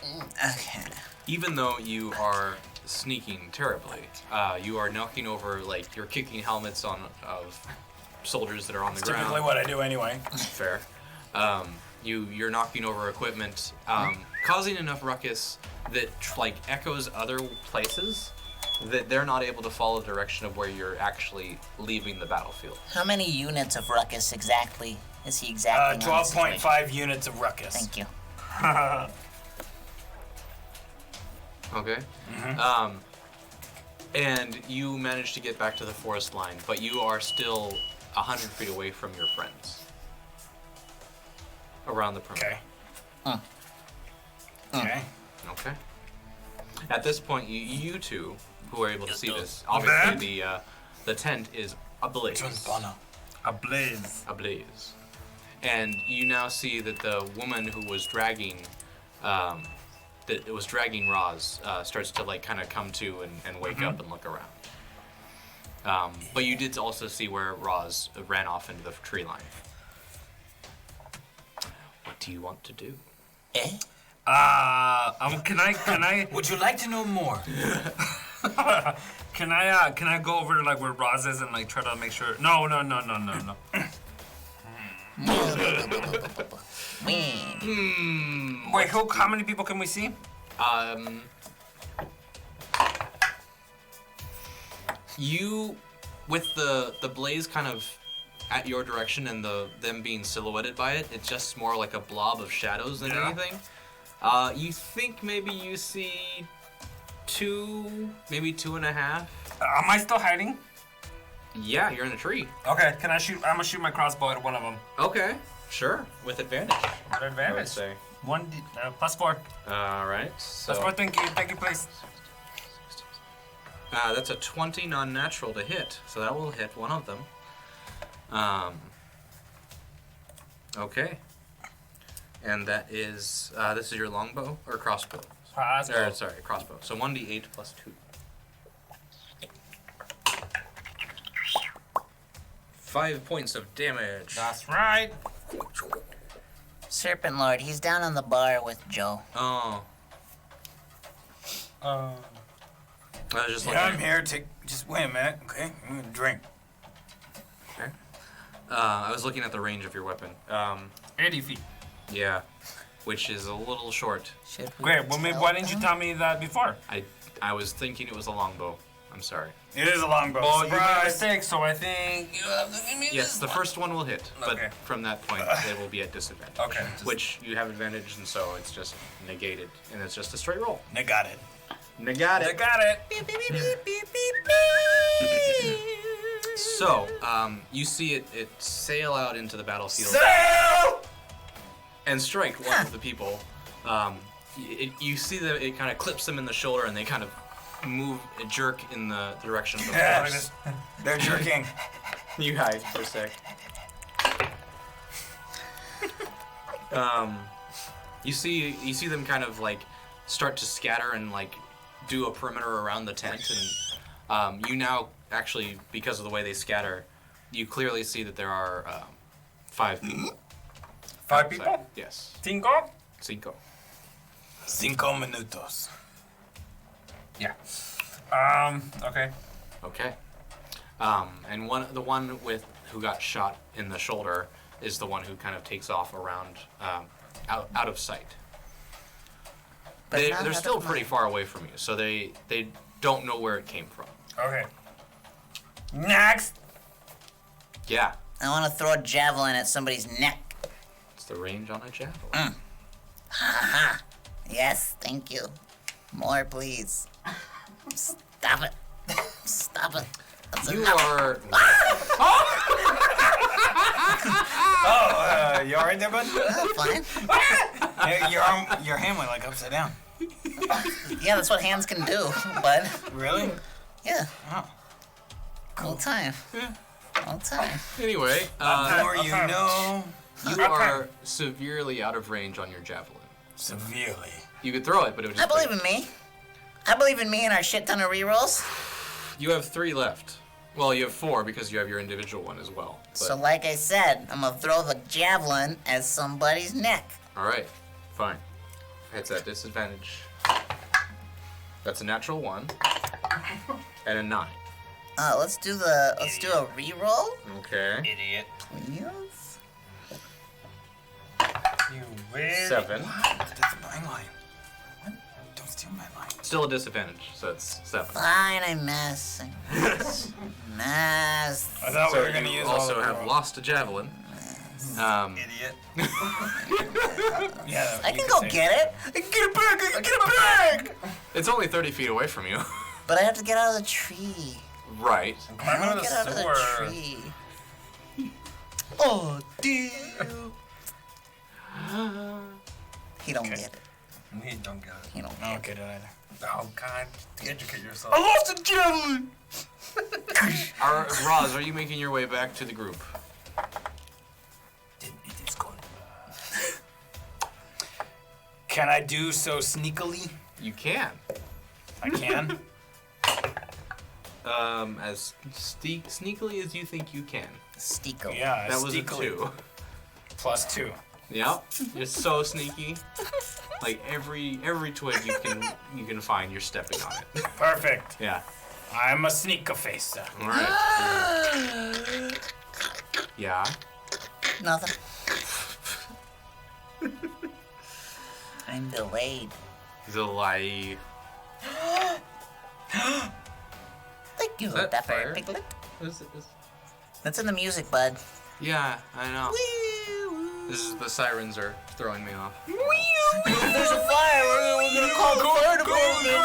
Okay. Even though you are sneaking terribly, you are knocking over, like, you're kicking helmets of soldiers that are on the ground. Typically what I do anyway. Fair. You're knocking over equipment, causing enough ruckus that like echoes other places that they're not able to follow the direction of where you're actually leaving the battlefield. How many units of ruckus exactly is he exactly? 12.5 units of ruckus. Thank you. Okay. And you manage to get back to the forest line, but you are still 100 feet away from your friends. Around the perimeter. Okay. Okay. Okay. At this point, you two, who are able to see this, obviously the tent is ablaze. Ablaze. Ablaze. And you now see that the woman who was dragging, Roz, starts to like kind of come to and wake up and look around. But you did also see where Roz ran off into the tree line. What do you want to do? Eh? Can I Would you like to know more? can I go over to like where Roz is and like try to make sure? No. Wait, how many people can we see? You, with the blaze kind of at your direction and them being silhouetted by it, it's just more like a blob of shadows than anything. You think maybe you see 2, maybe 2.5. Am I still hiding? Yeah, you're in a tree. Okay, can I shoot? I'm gonna shoot my crossbow at one of them. Okay, sure, with advantage. At I would advantage. say. +4. All right, so +4. Thank you, please. that's a 20 non-natural to hit, so that will hit one of them. Okay. And that is, this is your longbow or crossbow? Crossbow. Or, sorry, crossbow. So 1d8 plus 2. 5 points of damage. That's right. Serpent Lord, he's down on the bar with Joe. Oh, I was just looking. Yeah, I'm here to just wait a minute. Okay, I'm gonna drink. Okay. I was looking at the range of your weapon. 80 feet. Yeah, which is a little short. Should we Great. Well, tell why didn't you them? tell me that before? I was thinking it was a longbow. I'm sorry. It is a longbow. Well, you made a Surprise! mistake, so I think you have to give me Yes, the this first one will hit, but Okay. from that point, it will be at disadvantage. Okay. Which you have advantage, and so it's just negated, and it's just a straight roll. They got it. Negated. I got it. So, you see it sail out into the battlefield and strike one of the people. You see that it kind of clips them in the shoulder, and they kind of jerk in the direction of the force. They're jerking. You hide for a sec. You see them kind of like start to scatter and like do a perimeter around the tent, and you now actually, because of the way they scatter, you clearly see that there are 5 people. 5 outside. people? Yes. 5? 5. 5 minutos. Yeah. Okay. Okay. And the one who got shot in the shoulder is the one who kind of takes off around, out of sight. But not They're out still of pretty mind. far away from you, so they don't know where it came from. Okay. Next. Yeah, I want to throw a javelin at somebody's neck. it's the range on a javelin. Yes, thank you. More, please. Stop it. Stop it. That's You enough. are. Oh, you alright there, bud? Fine. Your hand went like upside down. Yeah, that's what hands can do, bud. Really? Yeah. Oh. All time. All time. Anyway, More you know. you are severely out of range on your javelin. Severely. You could throw it, but it would I just. believe in me. I believe in me and our shit ton of rerolls. You have 3 left. Well, you have 4 because you have your individual one as well. But, So like I said, I'm gonna throw the javelin at somebody's neck. all right, fine. It's at disadvantage. That's a natural 1 and a 9. Let's do a reroll, Okay. Idiot. please. You win. 7. That's my line. What? Don't steal my line. Still a disadvantage, so it's 7. Fine, I miss. Miss. I thought So we were gonna you use also all of have our- lost a javelin. Idiot. Yeah. I can go get it. I can get it back. I can get it back. It's only 30 feet away from you. But I have to get out of the tree. Right. I Climb don't out of get out of the the sewer. tree. Oh, dear. He don't get it. We don't get it. He don't I get don't get it either. Oh, God. Educate yourself. lost a javelin. Roz, are you making your way back to the group? Can I do so sneakily? You can. I can. As sneakily as you think you can. Steeko. Yeah. That was sneakily. a 2. +2. Yep. You're so sneaky. Like every twig you can find, you're stepping on it. Perfect. Yeah. I'm a sneaker facer. All right. Yeah. Nothing. I'm delayed. Delay. Thank you, Is that Pepper fire? Piglet. Is- That's in the music, bud. Yeah, I know. This is the sirens are throwing me off. There's a fire. We're gonna call the fire department.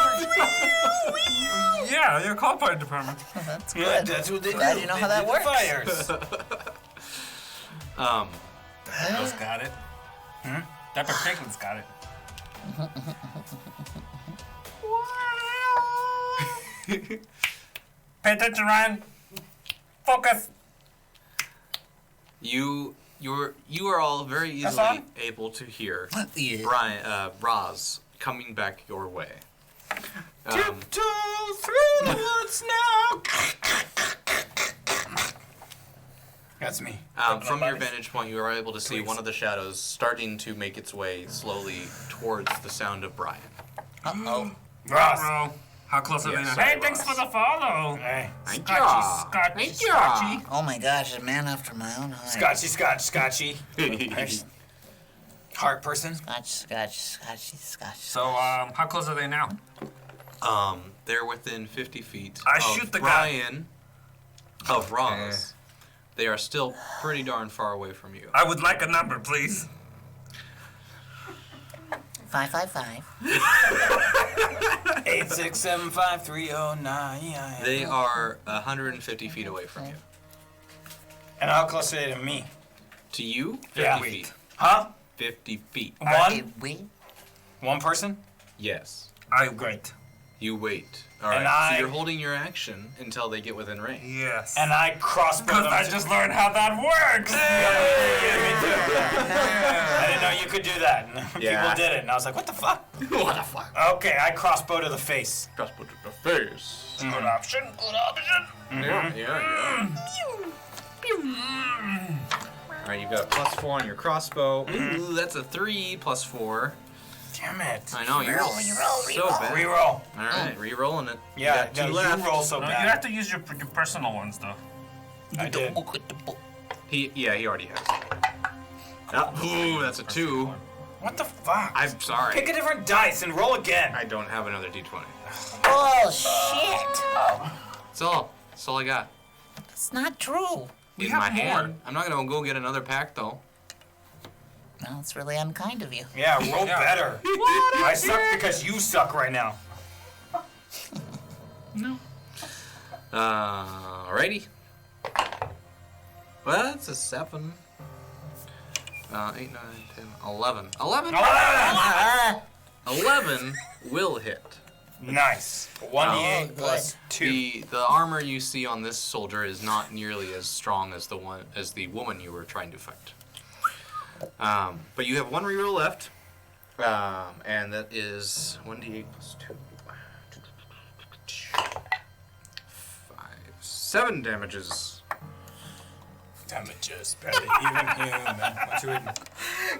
Yeah, you're called fire department. That's Yeah, good. that's what they Glad do. you know They how that do the works. Fires. Pepper's got it. Pepper Piglet's got it. Pay attention, Ryan. Focus. You are all very That's easily on? able to hear Yeah. Roz coming back your way. Tiptoe through the woods now. That's me. From your vantage point, you are able to see one of the shadows starting to make its way slowly towards the sound of Brian. Uh-oh. Ross. Bro, how close are they Yes, now? Hey, Ross. thanks for the follow. Hey. Thank Scotchy, ya. Scotchy, Thank ya. Scotchy. Oh my gosh, a man after my own heart. Scotchy, Scotchy. Person. Heart person. Scotchy. So, how close are they now? They're within 50 feet I of shoot the guy. Brian, of Roz. They are still pretty darn far away from you. I would like a number, please. 555. 8675309. They are 150 feet away from you. And how close are they to me? To you, 50 Yeah. feet. Huh? 50 feet. One? We? One person? Yes. I Great. You wait. All right. And I- So you're holding your action until they get within range. Yes. And I crossbow Because them. I just learned how that works. I didn't know you could do that. And Yeah. people did it, and I was like, what the fuck? What the fuck? Okay, I crossbow to the face. Crossbow to the face. Good option. Good option. Yeah. All right, you've got a +4 on your crossbow. Ooh, that's a 3 plus 4. Damn it. I know you're Roll, so bad. Reroll. All right, re-rolling it. Yeah, you got 2 no, left. you roll so No, bad. you have to use your personal ones though. I did. He already has. Ooh, that's a 2. What the fuck? I'm sorry. Pick a different dice and roll again. I don't have another d20. Oh, shit. That's all. That's all I got. It's not true. In have my more. hand. I'm not gonna go get another pack though. Well, it's really unkind of you. Yeah, roll better. I suck because you suck right now. No. Alrighty. Well, that's a 7. 8, 9, 10, 11. 11? Ah, 11 will hit. Nice. 1d8 plus 2. The armor you see on this soldier is not nearly as strong as the woman you were trying to fight. But you have 1 reroll left, and that is 1d8 plus 2. 5, 7 damages. Damages, better even human. What's your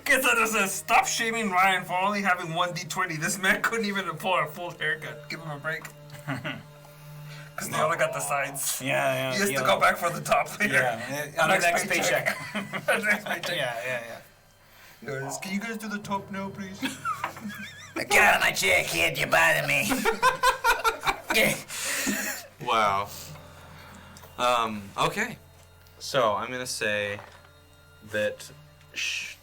Guess that says, stop shaming Ryan for only having 1d20. This man couldn't even afford a full haircut. Give him a break. Because they only got the sides. Yeah. He has to go back for the top later. Yeah, on the next paycheck. Next paycheck. Yeah. Guys, can you guys do the top now, please? get out of my chair, kid. You're bothering me. Wow. Okay. So I'm gonna say that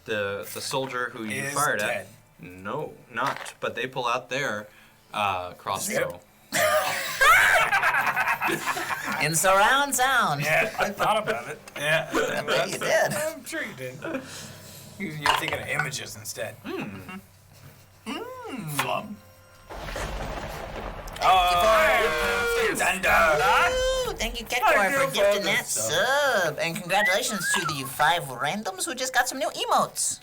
the soldier who you Is fired dead. at. No, not. But they pull out their crossbow. In surround sound. Yeah. I thought about it. Yeah. I bet you did. I'm sure you did. You're thinking of images instead. Flum. Ooh, thank you, Ketkor, Thank you for for gifting the that sub. And congratulations to the 5 randoms who just got some new emotes.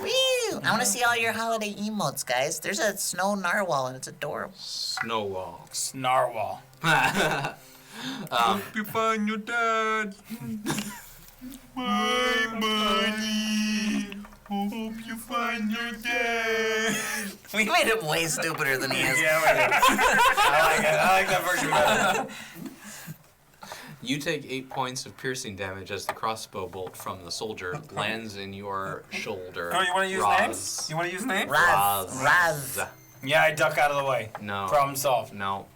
Woo! I want to see all your holiday emotes, guys. There's a snow narwhal, and it's adorable. Snowball. Snarwhal. Hope you find your dad. My money. Hope you find your dad. We made him way stupider than he is. Yeah, I like it. I like that version better. You take 8 points of piercing damage as the crossbow bolt from the soldier lands in your shoulder. Oh, you want to use Raz. names? You want to use names? Raz. Yeah, I duck out of the way. No. Problem solved. No.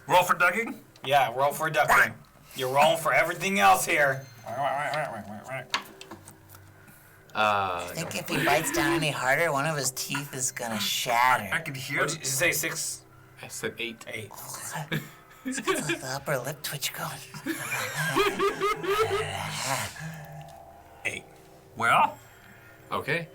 Roll for ducking. Yeah, roll for ducking. You're rolling for everything else here. I think if he bites down any harder, one of his teeth is gonna I shatter. can hear What did you say? 6? I said 8. 8. It's like the upper lip twitch going. 8. Well, Okay.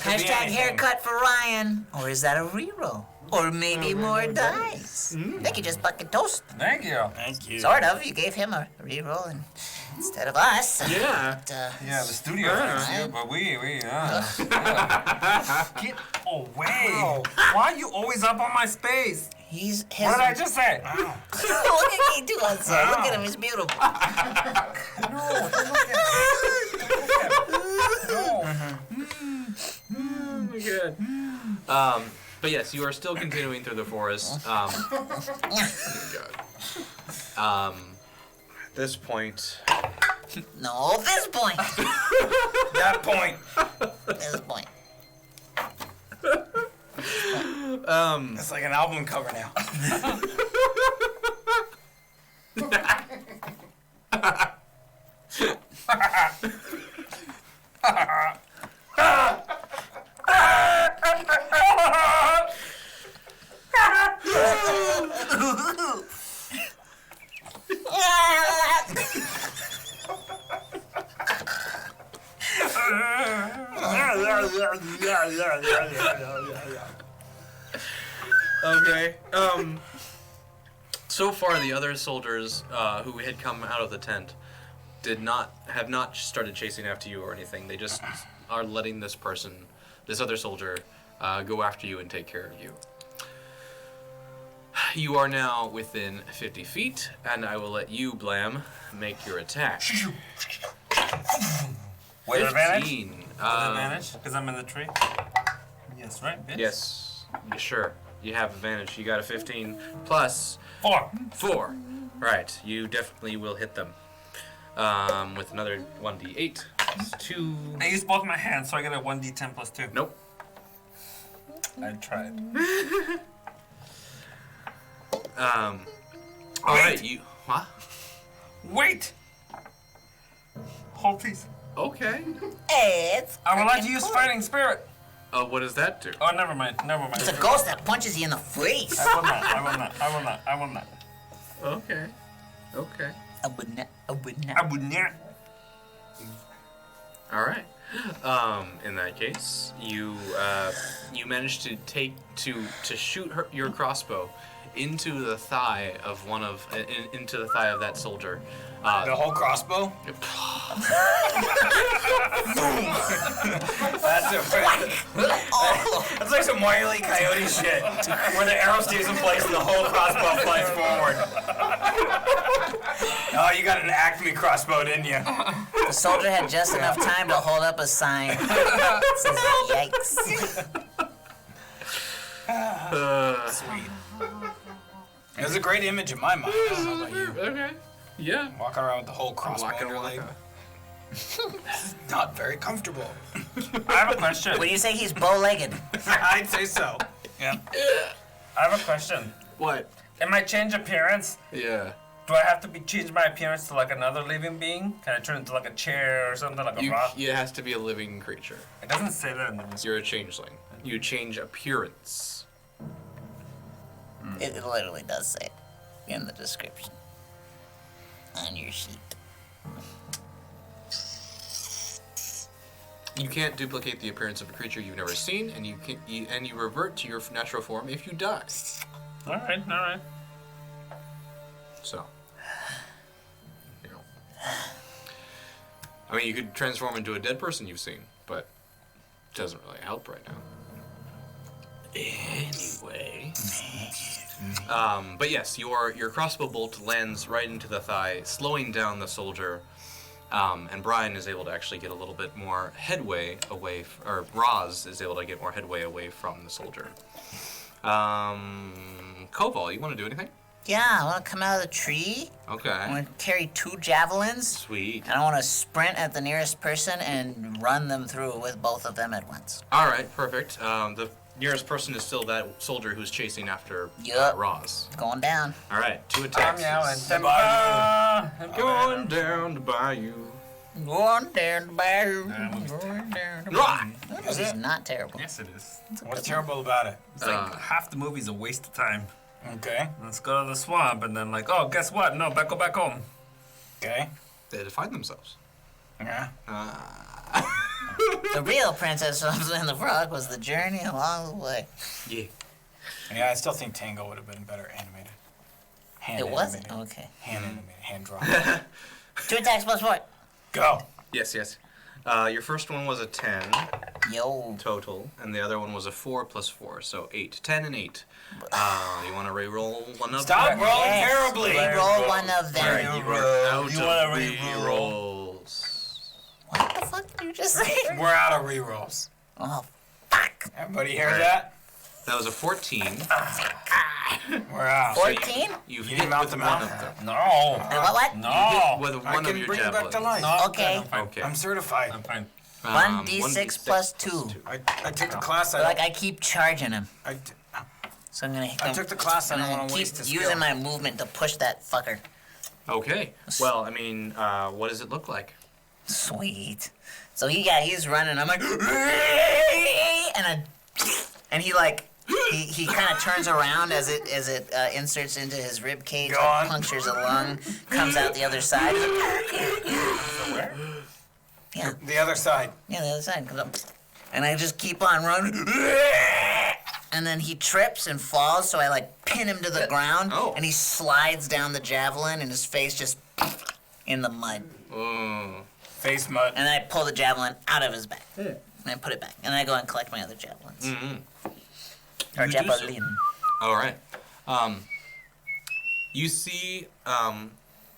Hashtag haircut for Ryan. Or is that a reroll? Or maybe more dice. I think you just bucket toast. thank you. Thank you. Sort of. You gave him a reroll and instead of us. Yeah. But, Yeah, the studio is you, but we. Get away. Why are you always up on my space? he's his. What did I just say? Look at me do outside. Look at him. He's beautiful. Oh my god. But yes, you are still continuing through the forest. Oh God. At this point, No, this point. That point. This point. It's like an album cover now. okay. So far, the other soldiers who had come out of the tent have not started chasing after you or anything. They just are letting this other soldier, go after you and take care of you. You are now within 50 feet, and I will let you, Blam, make your attack. With advantage? 15. With advantage? Because I'm in the tree? Yes, right, bitch? Yes, sure. You have advantage. You got a 15 plus 4. Right, you definitely will hit them. With another 1d8. Plus 2. I used both my hands, so I get a 1d10 plus 2. Nope. I tried. Alright, you. What? Wait! Hold, please. Okay. It's I would like to freaking use cool. Fighting Spirit. What does that do? Oh, never mind. It's a ghost that punches you in the face. I will not. Okay. I would not. I would not. Alright. In that case, you managed to shoot your crossbow into the thigh of into the thigh of that soldier. The whole crossbow? That's like some Wile E. Coyote shit, where the arrow stays in place and the whole crossbow flies forward. Oh, you got an Acme crossbow, didn't you? The soldier had just enough time to hold up a sign. It says, yikes. Sweet. It was a great image in my mind. I don't know about you. Okay. Yeah. Walking around with the whole crossbow on your leg. Not very comfortable. I have a question. When you say he's bow-legged, I'd say so. Yeah. I have a question. What? Am I change appearance? Yeah. Do I have to change my appearance to like another living being? Can I turn into like a chair or something, like a rock? It has to be a living creature. It doesn't say that in the You're a changeling. You change appearance. it literally does say it in the description on your sheet. You can't duplicate the appearance of a creature you've never seen, and you revert to your natural form if you die. All right. So, you know. I mean, you could transform into a dead person you've seen, but it doesn't really help right now. Anyway. But yes, your crossbow bolt lands right into the thigh, slowing down the soldier. And Brian is able to actually get a little bit more headway away, or Roz is able to get more headway away from the soldier. Koval, you want to do anything? Yeah, I want to come out of the tree. I Okay. want to carry 2 javelins. Sweet. And I want to sprint at the nearest person and run them through with both of them at once. All right, perfect. The nearest person is still that soldier who's chasing after Yup. Roz. Going down. All right, 2 attacks. I'm yelling. Going down to bayou. Going down the bayou. Going down the bayou. This is not terrible. Yes, it is. What's terrible about it? It's like half the movie's a waste of time. Okay. Let's go to the swamp, and then like, oh, guess what? No, go back home. Okay. They define themselves. Yeah. The real Princess and the Frog was the journey along the way. Yeah. Yeah, I still think Tango would have been better animated. Hand It wasn't? animated. Okay. Hand animated. Hand drawn. 2 attacks plus 4. Go. Yes. Your first one was a 10 Yo. total, and the other one was a 4 plus 4, so 8. 10 and 8. You want to re-roll one of Stop them? rolling Yes. terribly. Roll one of them. Alright, you are out You of wanna re-rolls. What the fuck did you just say? We're out of rerolls. Oh, fuck. Everybody hear that? That was a 14. We're out. 14? You've You hit didn't mount with them one out. of them. No. What? Hit No. with I one of can your bring you back to javelins. life. Okay. I'm fine. Okay. I'm certified. I'm fine. 1d6 plus 2. I took the class. I, Like, I keep charging him. I So I'm gonna. took the class. I don't want to keep waste the using skill. my movement to push that fucker. Okay. Well, I mean, what does it look like? Sweet. So he's running. I'm like, and he kind of turns around as it inserts into his rib cage, Go like on. punctures a lung, comes out the other side. Where? Yeah, The other side. the other side comes up, and I just keep on running. And then he trips and falls, so I like pin him to the ground, Oh. and he slides down the javelin, and his face just in the mud. Oh. Face mud. And I pull the javelin out of his back. And I put it back. And I go and collect my other javelins. Or You do so. javelin. All right. You see,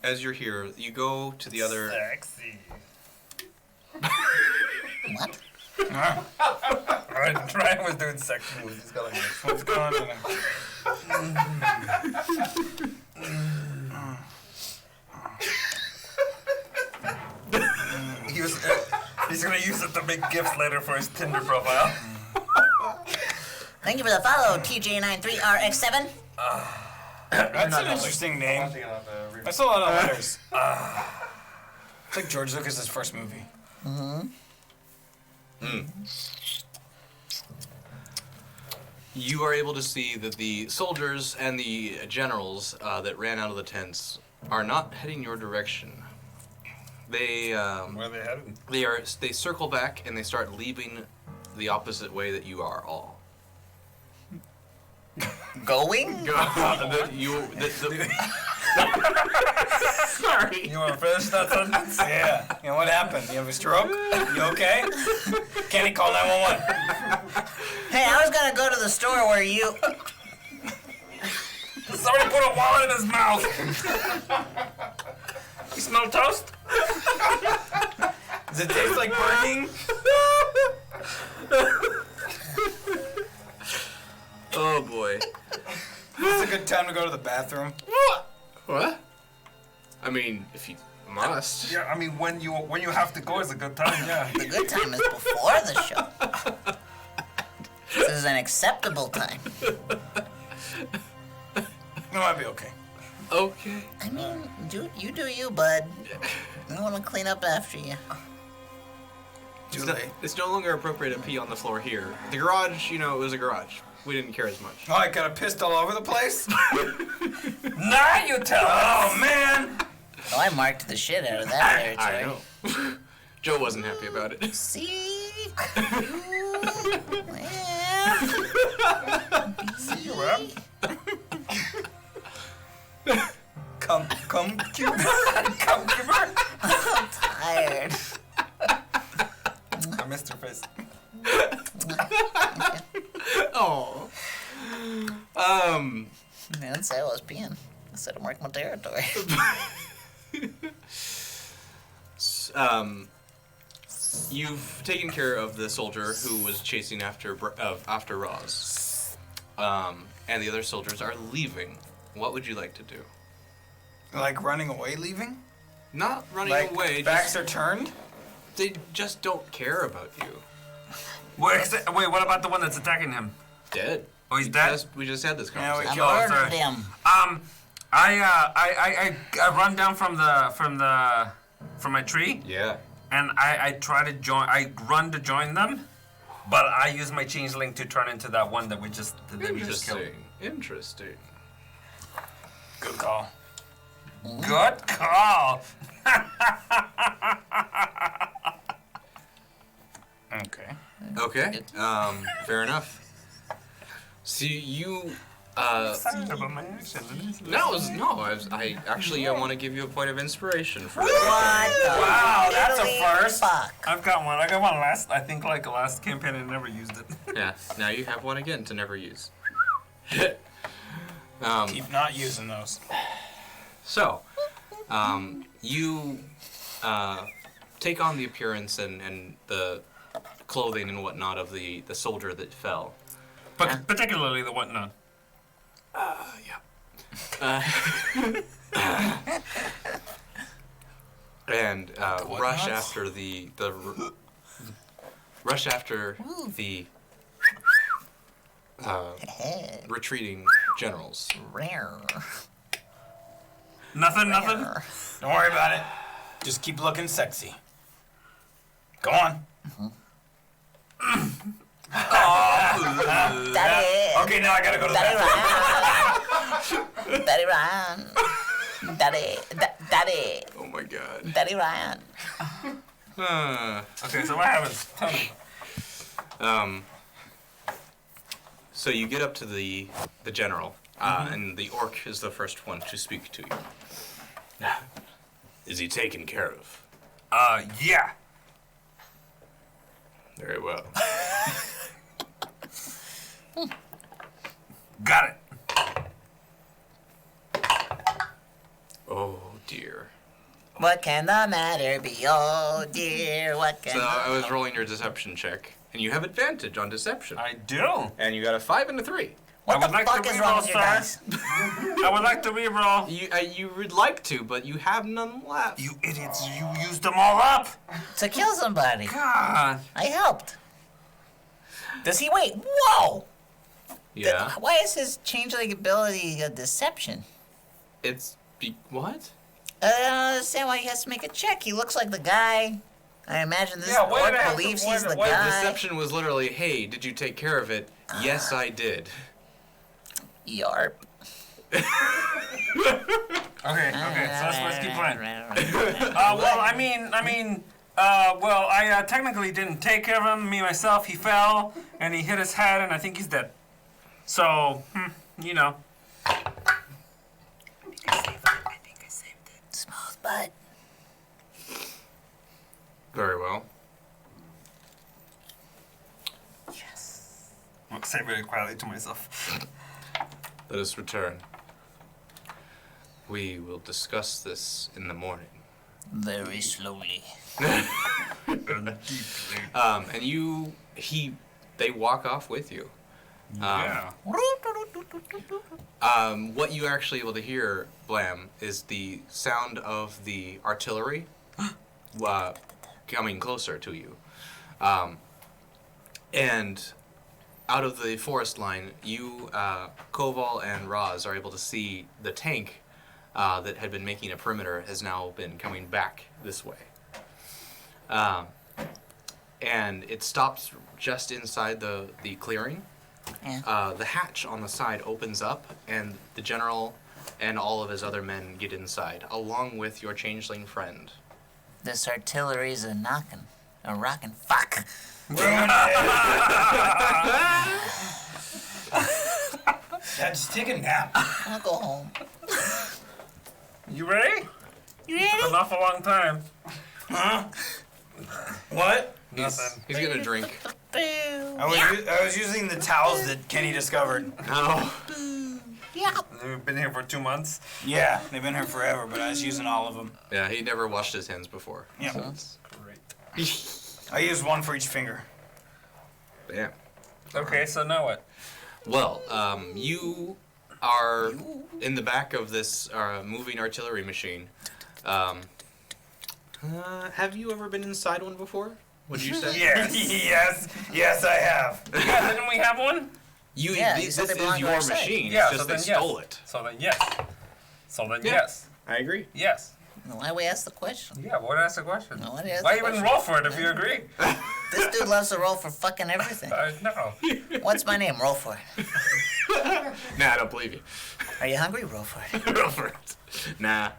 as you're here, you go to the other. Sexy. What? Ryan was doing sexy moves. He's got like this. What's going on? He's gonna use it to make gifts later for his Tinder profile. Thank you for the follow, TJ93RX7. That's an interesting name. Watching it on the replay. That's a lot of letters. It's like George Lucas's first movie. You are able to see that the soldiers and the generals that ran out of the tents are not heading your direction. They Where are they headed? they circle back and they start leaving the opposite way that you are all. Going? Sorry. You want to finish that sentence? Yeah. You know what happened? You have a stroke? You okay? Kenny, call 911. Hey, I was gonna go to the store where you... Somebody put a wallet in his mouth. You smell toast? Does it taste like burning? Oh boy. This is a good time to go to the bathroom. What? I mean, if you must. Yeah, I mean when you have to go is a good time. Yeah. The good time is before the show. This is an acceptable time. It might be okay. Okay. I mean, do you, bud. I don't want to clean up after you. It's no longer appropriate to pee on the floor here. The garage, it was a garage. We didn't care as much. Oh, I got a pissed all over the place? Now you tell us. Oh, man. Oh, I marked the shit out of that territory. I know. Joe wasn't happy about it. See? See you, Rob. Come, cube. Come, give her. I'm tired. I missed her face. Oh. I didn't say I was peeing. I said I'm marking my territory. You've taken care of the soldier who was chasing after Roz. And the other soldiers are leaving. What would you like to do? Like running away, leaving? Not running Like away. backs are turned? They just don't care about you. Wait, what about the one that's attacking him? Dead. Oh, he's dead? We just had this Yeah, we conversation. I killed murdered him. I run down from my tree, Yeah. and I try to join. I run to join them, but I use my changeling to turn into that one that we just killed. Interesting. Good call. Good call. Okay. Okay. Fair enough. See, you. Excited about my action. No, I want to give you a point of inspiration for What the Wow, that's a diddly first. Fuck. I've got one. I got one last. I think like last campaign. I never used it. Yeah. Now you have one again to never use. Keep not using those. So, you take on the appearance and the clothing and whatnot of the soldier that fell. But particularly the whatnot. And rush Whatnots? after rush after the retreating generals. Rare. Nothing. Rare. Don't worry about it. Just keep looking sexy. Go on. Daddy. Okay, now I gotta go to the Daddy bathroom. Ryan. Daddy Ryan. Daddy. Oh my god. Daddy Ryan. Okay, so what happens? Tell me. So you get up to the general, and the orc is the first one to speak to you. Is he taken care of? Yeah. Very well. Got it. Oh dear. What can the matter be? Oh dear, what can So I was rolling your deception check, and you have advantage on deception. I do. And you got a 5 and a 3. What I the would like fuck to is reroll, wrong with you sir. guys? I would like to reroll. You would like to, but you have none left. You idiots, you used them all up. To kill somebody. God. I helped. Does he wait? Whoa! Yeah. Why is his changeling ability a deception? It's what? I don't understand why he has to make a check. He looks like the guy. I imagine this Yeah, why orc did I have to- believes why he's did- the why did guy. Deception was literally, hey, did you take care of it? Yes, I did. Yarp. Okay, so let's keep playing. Well, I technically didn't take care of him. Me, myself, he fell, and he hit his head, and I think he's dead. So, you know. Smooth butt. Very well. Yes. I'll say very quietly to myself. Let us return. We will discuss this in the morning. Very slowly. And they walk off with you. Yeah. What you are actually able to hear, Blam, is the sound of the artillery coming closer to you. And out of the forest line, you, Koval and Roz, are able to see the tank that had been making a perimeter has now been coming back this way. And it stops just inside the clearing. Yeah. The hatch on the side opens up, and the general and all of his other men get inside, along with your changeling friend. This artillery's a rockin' fuck. Yeah, just take a nap. I'll go home. You ready? You ready? Been off a long time. What? Nothing. He's gonna drink. I was using the towels that Kenny discovered. No. Yeah. We've been here for 2 months. Yeah, they've been here forever, but I was using all of them. Yeah, he never washed his hands before. Yeah. Great. I used one for each finger. Yeah. Okay, so now what? Well, you are in the back of this moving artillery machine. Have you ever been inside one before? Would you say? yes, I have. Yeah, didn't we have one? Yeah, you this said they is belong to your our side. machine. Yeah, it's just so they then yes. stole it. So then yes. So then Yeah. yes. I agree. Yes. Why we ask the question? Yeah, what ask the question? No, what is Why the even question? roll for it if you agree? This dude loves to roll for fucking everything. No. What's my name? Roll for it. Nah, I don't believe you. Are you hungry? Roll for it. Roll for it. Nah.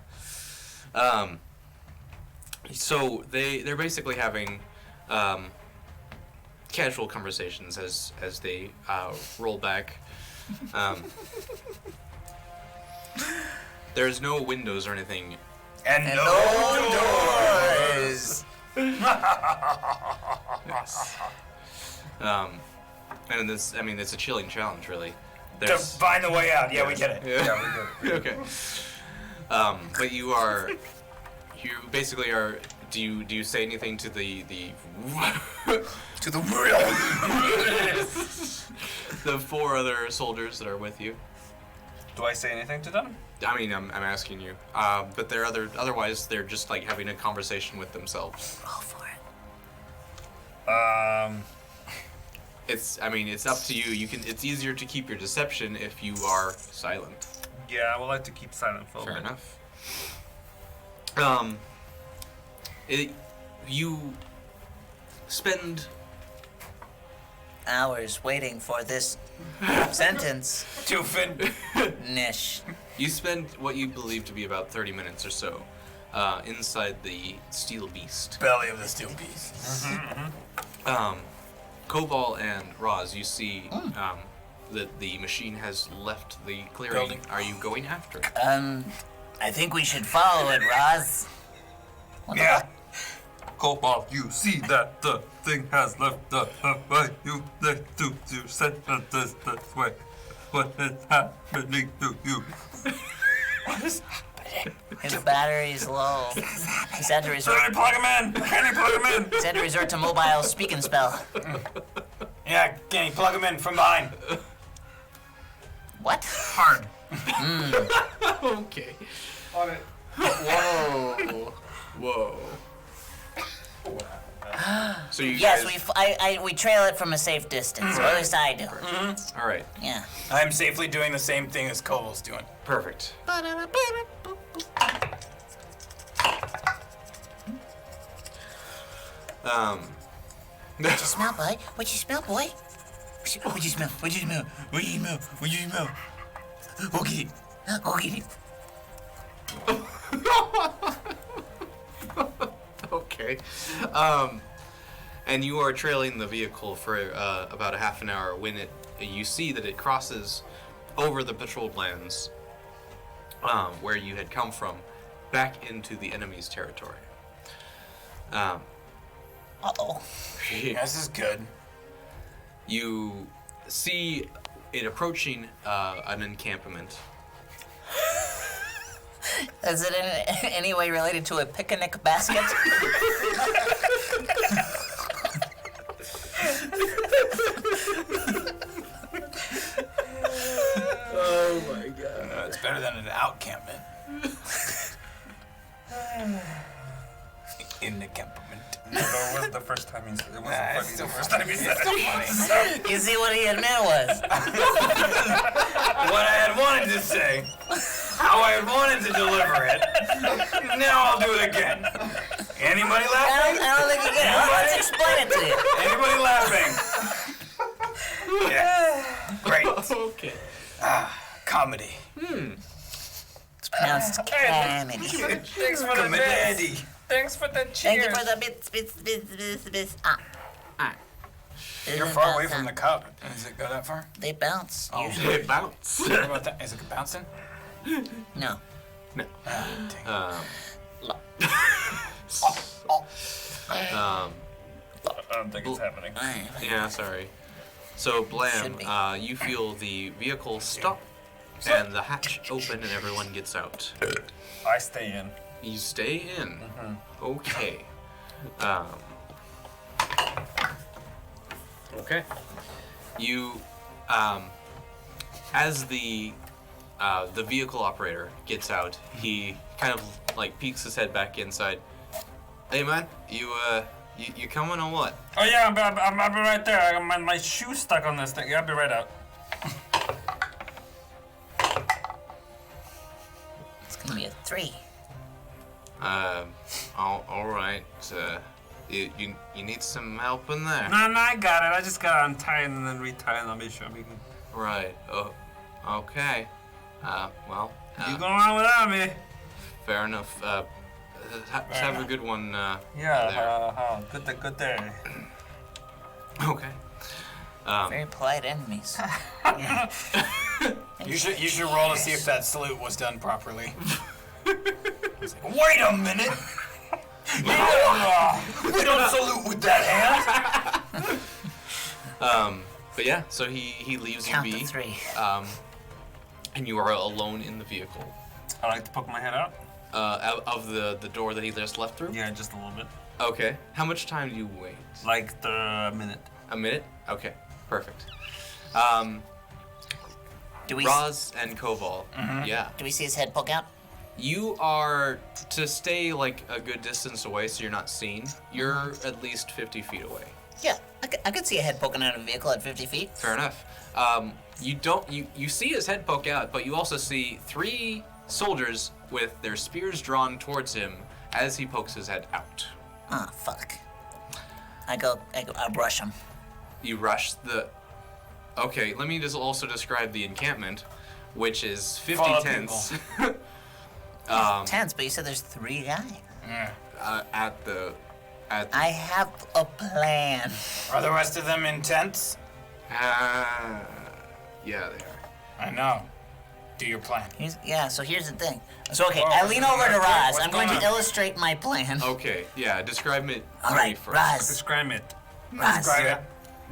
So they're basically having casual conversations as they roll back. There's no windows or anything. And And no no doors. And this, I mean, it's a chilling challenge, really. to find the way out. Yeah, we get it. Yeah, we get it. Okay. But you basically are. Do you say anything to the To the real. the 4 other soldiers that are with you? Do I say anything to them? I mean, I'm asking you. But they're otherwise they're just like having a conversation with themselves. Roll for it. It's up to you. It's easier to keep your deception if you are silent. Yeah, I would like to keep silent for a Fair minute. enough. You spend Hours waiting for this sentence. Doofin. Nish. You spend what you believe to be about 30 minutes or so inside the steel beast. Belly of the steel beast. Koval and Roz, you see that the machine has left the clearing. Building. Are you going after it? I think we should follow it, Roz. Yeah. Cobalt, you see that the thing has left the way you like to send this way. What is happening to you? His battery's low. He's had to resort. Can you plug him in? Can you plug him in? He's had to resort to mobile speak and spell. Yeah, can you plug him in from behind? What? Hard. Okay. On it. Whoa. Whoa. So you Yes, guys, we trail it from a safe distance, or at least I do. all right. Yeah. I'm safely doing the same thing as Koval's doing. Perfect. What'd you smell, boy? What'd you smell, boy? What'd you smell? What'd you smell? What'd you smell? What'd you smell? Go get it. Go get it. Okay. And you are trailing the vehicle for about a half an hour when you see that it crosses over the patrolled lands where you had come from back into the enemy's territory. Uh-oh. This is good. You see it approaching an encampment. Is it in any way related to a picnic basket? Oh my god. It's better than an outcampment. In the campment. No, it wasn't the first time he said it. It wasn't funny still the first time he said it. You see what he had meant was. What I had wanted to say, how I had wanted to deliver it. Now I'll do it again. Anybody laughing? I don't think you get it. Let's explain it to you. Anybody laughing? Yeah. Great. Okay. Comedy. It's pronounced comedy. Thanks for the Comedy. bits. Thanks for the cheers. Thank you for the bits. Ah. You're far away from the cup. Does it go that far? They bounce. Oh. Usually. It bounce. What about that? Is it bouncing? No. No. Dang. I don't think it's happening. Yeah, sorry. So, Blam, Should be. you feel the vehicle stop, and the hatch open, and everyone gets out. I stay in. You stay in. Okay. Okay. You, as the vehicle operator gets out, he kind of like peeks his head back inside. Hey man, you coming or what? Oh yeah, I'll be right there. I got my shoe stuck on this thing. Yeah, I'll be right out. It's gonna be a 3. All right. You need some help in there? No, I got it. I just gotta untie it and then retie it and I'll be sure we can. Right. Oh, okay. Well. You going on without me? Fair enough. Have a good one. Yeah. Good day. Okay. Very polite enemies. You should roll to see if that salute was done properly. Wait a minute! We don't salute with that hand! But yeah, so he leaves Count you to be. 3. And you are alone in the vehicle. I like to poke my head out. Out of the door that he just left through? Yeah, just a little bit. Okay. How much time do you wait? Like the minute. A minute? Okay. Perfect. Do we Roz and Koval. Yeah. do we see his head poke out? You are to stay like a good distance away so you're not seen. You're at least 50 feet away. Yeah, I could see a head poking out of a vehicle at 50 feet. Fair enough. You see his head poke out, but you also see 3 soldiers with their spears drawn towards him as he pokes his head out. Ah, fuck. I brush him. You rush the. Okay, let me just also describe the encampment, which is 50 Full of tents. Tense, but you said there's 3 guys. At the. I have a plan. Are the rest of them in tents? Yeah, they are. I know. Do your plan. So here's the thing. So, okay, I lean over to Roz. I'm going to on? illustrate my plan. Okay, yeah, describe it All to me right, first. Roz. Describe it. Roz.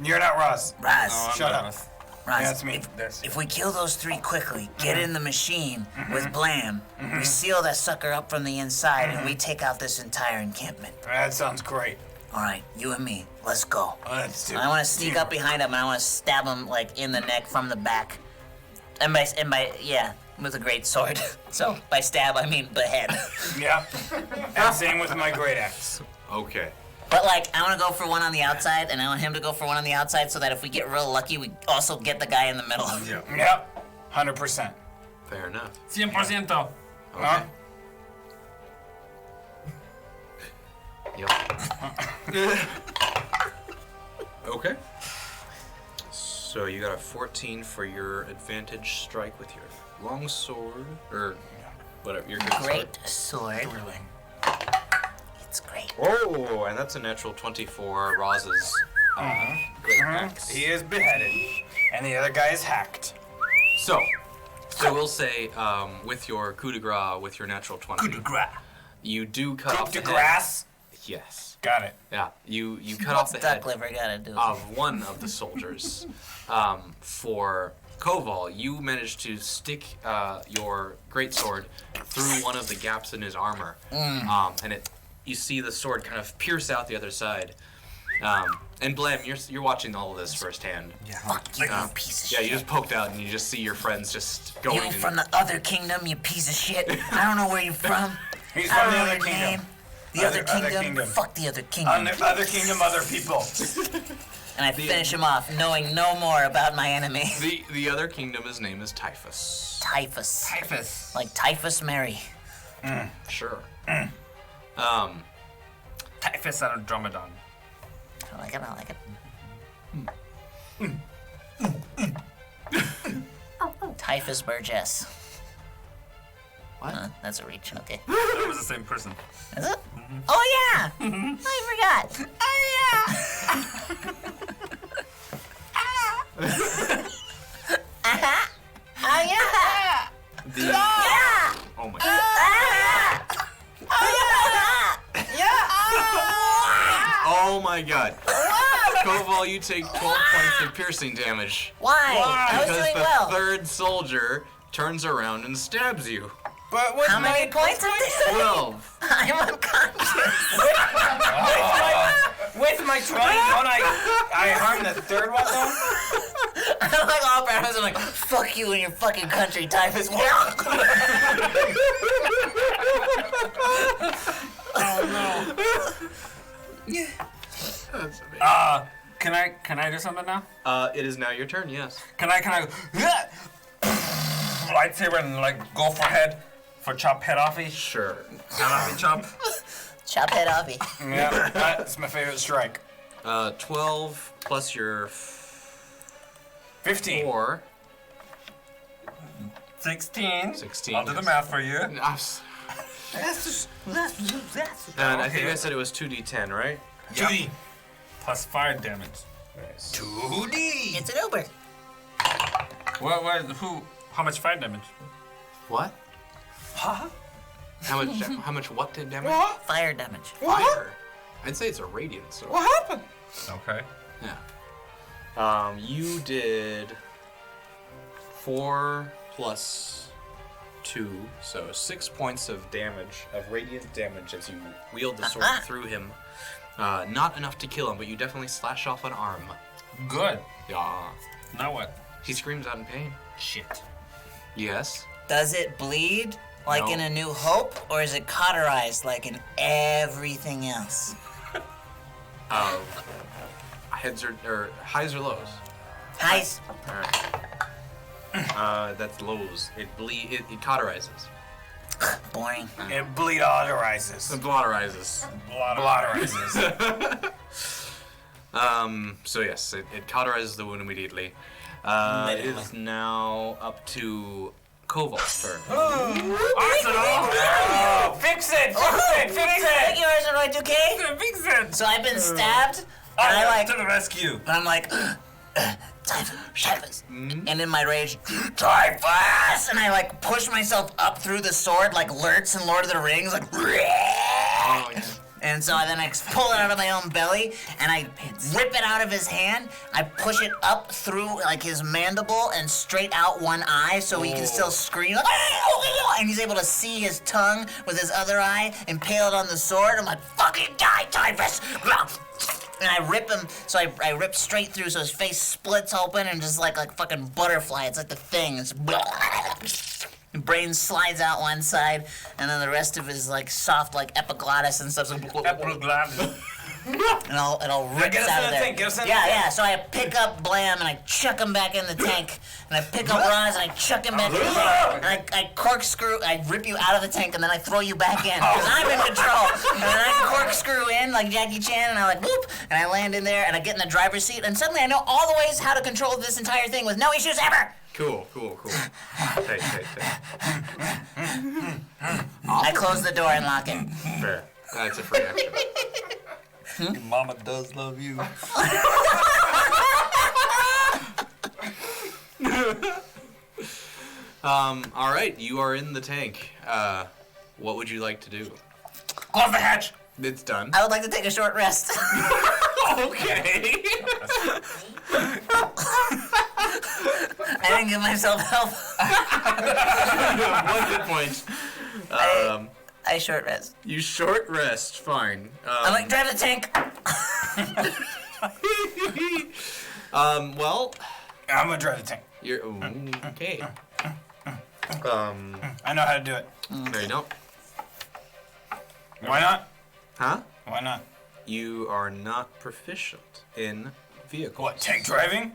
You're not Roz. Roz. Shut up. Roz. Yeah, that's me. If we kill those 3 quickly, get in the machine with Blam, we seal that sucker up from the inside, and we take out this entire encampment. That sounds great. All right, you and me, let's go. Let's do I want to sneak up behind him, and I want to stab him like in the neck from the back, and by with a great sword. So by stab I mean behead. Yeah. And same with my great axe. Okay. But like I want to go for one on the outside, and I want him to go for one on the outside, so that if we get real lucky, we also get the guy in the middle. Yeah. Yep. 100%. Fair enough. 100%. Huh? Yep. Okay. So you got a 14 for your advantage strike with your long sword, or whatever, your good sword. Great sword. It's great. Oh, and that's a natural 24, Roz's great axe. He is beheaded, and the other guy is hacked. So I will say, with your coup de grace, with your natural 20, Coup de grace. you do cut Coup off de the head. grace. Yes. Got it. Yeah, you cut off the Duck head liver gotta do it. of one of the soldiers. For Koval, you managed to stick your greatsword through one of the gaps in his armor, and you see the sword kind of pierce out the other side. And Blam, you're watching all of this firsthand. Fuck you, you piece of Yeah, shit. you just poked out and you just see your friends just going. You from the other kingdom, you piece of shit. I don't know where you're from. He's I from don't the know other your kingdom. name. The other Other kingdom? kingdom. Fuck the other On kingdom. the other kingdom, other people. And I finish him off, knowing no more about my enemy. The other kingdom, his name is Typhus. Typhus. Typhus. Like Typhus Mary. Sure. Typhus out of Dromedon. I like it, I like it. Typhus Burgess. What? That's a reach, okay. It was the same person. Is it? Oh yeah! I forgot. Oh yeah! Oh yeah! The, Yeah! oh my god. Oh my god. Koval, you take 12 points of piercing damage. Why? I was Because doing the well. third soldier turns around and stabs you. But with How many points did they say? 12. I'm unconscious. with my 20, don't I harm the third one though? I'm like all parents are like, fuck you and your fucking country, Typhus. That's amazing. Can I do something now? It is now your turn, yes. Can I lightsaber and like go for head for chop head offy? Sure. Head offy chop. Chop head offy. Yeah, that's my favorite strike. 12 plus your 15. 4. 16. 16, I'll do the yes. math for you. And I think I said it was 2d10, right? 2D. Plus 5 damage. 2D. It's an Uber. How much fire damage? What? Huh? How much what did damage? Fire damage. Fire. I'd say it's a radiant sword. What happened? Okay. Yeah. You did 4 plus 2, so 6 points of damage, of radiant damage as you wield the sword through him. Not enough to kill him, but you definitely slash off an arm. Good. Yeah. Now what? He screams out in pain. Shit. Yes. Does it bleed like No. in A New Hope, or is it cauterized like in everything else? Heads or highs or lows? Highs. Alright. That's lows. It cauterizes. Boring. It bleed autorizes. It blotterizes. Blotterizes. So yes, it cauterizes the wound immediately. It is now up to Koval's turn. Oh, fix it! Thank you, Arsenal 2K. Fix it! So I've been stabbed, and I like, to the rescue. and I'm like, Typhus. And in my rage, Typhus! And I like push myself up through the sword like Lurtz in Lord of the Rings, like. Oh, yeah. And so then I pull it out of my own belly, and I rip it out of his hand. I push it up through like his mandible and straight out one eye, so he can still scream. And he's able to see his tongue with his other eye, impale it on the sword. I'm like, fucking die, Typhus! And I rip him, so I rip straight through, so his face splits open and just like fucking butterfly. It's like the thing. It's brain slides out one side, and then the rest of his like soft like epiglottis and stuff. So Epiglottis. it all rips Get us out in of the there. tank, get us in the Yeah, tank. yeah. So I pick up Blam and I chuck him back in the tank, and I pick up Roz and I chuck him back in the tank, and I corkscrew, I rip you out of the tank, and then I throw you back in because I'm in control. And then I corkscrew in like Jackie Chan, and I like whoop, and I land in there, and I get in the driver's seat, and suddenly I know all the ways how to control this entire thing with no issues ever. Cool. Tight. I close the door and lock it. Fair. That's a free action. Your mama does love you. All right, you are in the tank. What would you like to do? Close the hatch. It's done. I would like to take a short rest. Okay. I didn't give myself help. 1 hit point. I short rest. You short rest. Fine. I'm like, drive the tank. Well, I'm gonna drive the tank. you're okay. I know how to do it. There you go. Why not? Huh? Why not? You are not proficient in vehicles. What, tank driving?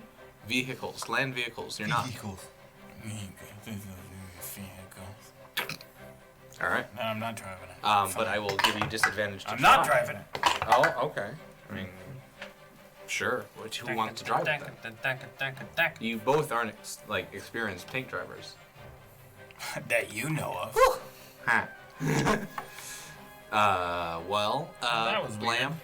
Vehicles, land vehicles. You're not. All right. No, I'm not driving it. But I will give you disadvantage to I'm not try. driving it. Oh, okay. I mean, sure. Who wants to drive it then? You both aren't experienced tank drivers. That you know of. Huh. That was Blam.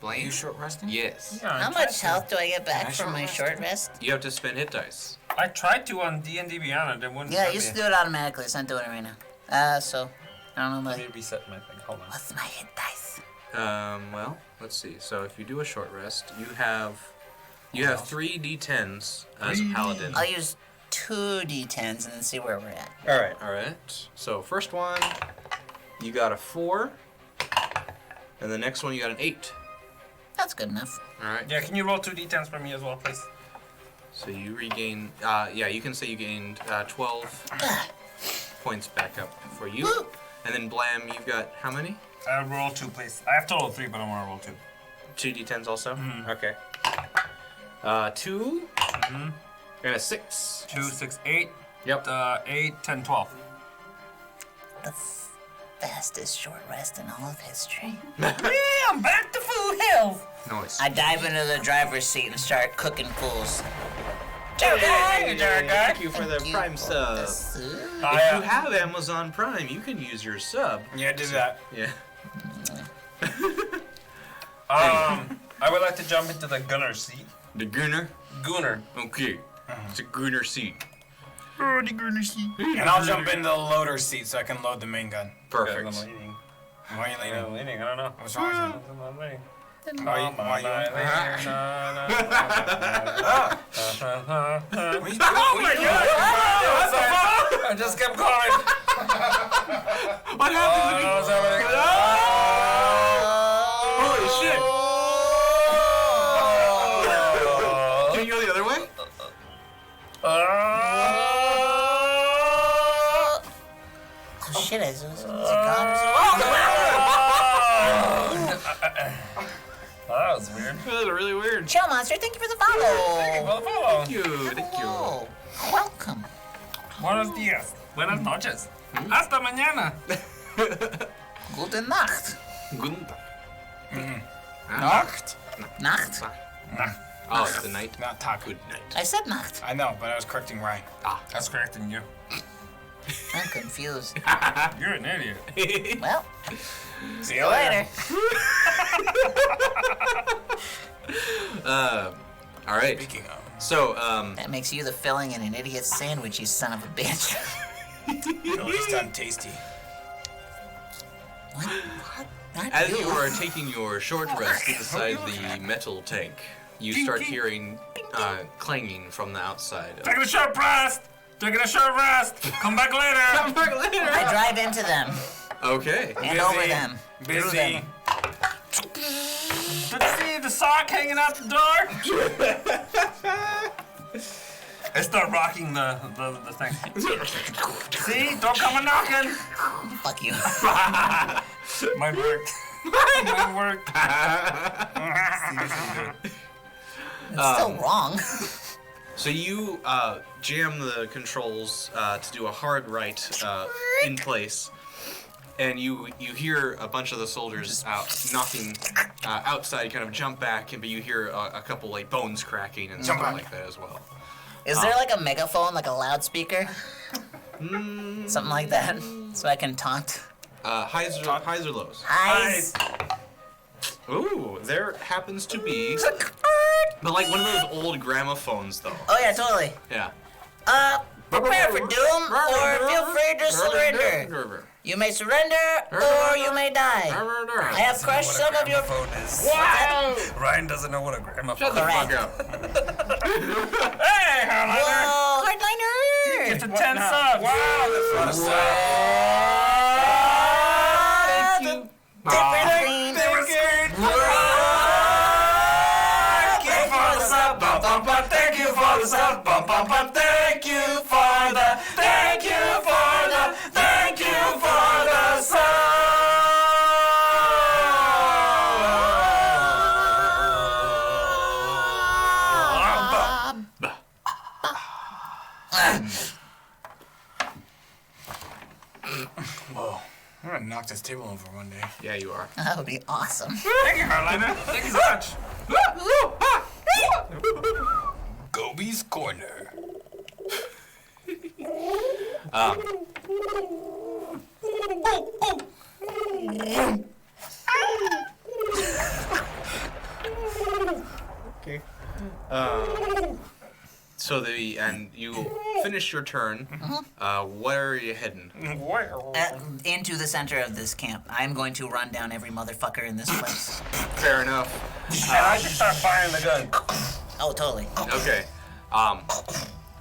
Blam. You short resting? Yes. How much health do I get back from my short rest? You have to spend hit dice. I tried to on D&D Beyond, it wouldn't Yeah, I let used to me. do it automatically. It's not doing it right now. So, I don't know, Let but me reset my thing. Hold on. what's my hit dice? Well, let's see. So if you do a short rest, you have 3 d10s as a paladin. I'll use 2 d10s and then see where we're at. All right. So first one, you got a 4, and the next one you got an 8. That's good enough. All right. Yeah, can you roll 2 d10s for me as well, please? So you regain. You can say you gained 12 points back up for you, Woo. and then Blam, you've got how many? Roll 2, please. I have total of 3, but I'm gonna roll 2. 2 d10s also. Okay. 2 and a 6. 2, 6, 8. Yep. 8, 10, 12. The fastest short rest in all of history. Yeah, I'm back to full health. Nice. I dive into the driver's seat and start cooking fools. Thank you for the Thank you Prime for sub. the sub. If you have Amazon Prime, you can use your sub. Yeah, do that. Yeah. I would like to jump into the gunner seat. The Gunner? Gooner. Okay. It's a Gunner seat. Oh, the gunner seat. And I'll jump into the loader seat so I can load the main gun. Perfect. I'm leaning. Why are you leaning? I'm leaning. I don't know. What's wrong with you? I'm leaning. Why are you What are you doing? Oh my god! I just kept going. What happened? Oh, somebody- Holy shit! Can you go the other way? Oh shit, is it gone? That was weird. That was really weird. Chill Monster, thank you for the follow. Well, follow. Thank you. Hello. Welcome. Buenos días. Buenas noches. Hasta mañana. Gute Nacht. Guten Tag. Nacht? Nacht? Oh, it's the night. Not taco. Good night. I said Nacht. I know, but I was correcting Ryan. That's correcting you. I'm confused. You're an idiot. Well, See see you later. All All right. Speaking of. So, That makes you the filling in an idiot sandwich, you son of a bitch. No, it's done tasty. What? Not as you are taking your short rest beside the metal tank, you start hearing clanging from the outside. Taking a short rest. Taking a short rest. Come back later. Come back later. I drive into them Okay. and over them. Through Busy. them. Did you see the sock hanging out the door? I start rocking the thing. See? Don't come a knocking. Fuck you. Mine worked. Mine worked. It's still wrong. So you jam the controls to do a hard right in place, and you hear a bunch of the soldiers knocking outside, kind of jump back, but you hear a couple like bones cracking and stuff like that as well. Is there like a megaphone, like a loudspeaker? Something like that, so I can taunt. Highs or lows? Highs. Ooh, there happens to be, but like one of those old gramophones though. Oh yeah, totally. Yeah. Prepare for doom, or feel free to surrender. You may surrender, or you may die. I have crushed some of your. Wow! Ryan doesn't know what a gramophone Shut the fuck up. Hey, Hardliner! Whoa, hardliner! Get to 10 subs! Wow, that's not a sub! Thank you. Different screen. Thank you for the sub, bum bum bum. Thank you for the sub, bum bum bum. Thank you for the, thank you for the, thank you for the sub. Whoa. I'm gonna knock this table over one day. Yeah, you are. That would be awesome. Thank you, Hardliner. Thank you so much. Gobi's Corner. Okay. So you finish your turn. Where are you heading? Into the center of this camp. I'm going to run down every motherfucker in this place. Fair enough. And I should start firing the gun. Oh, totally. Okay.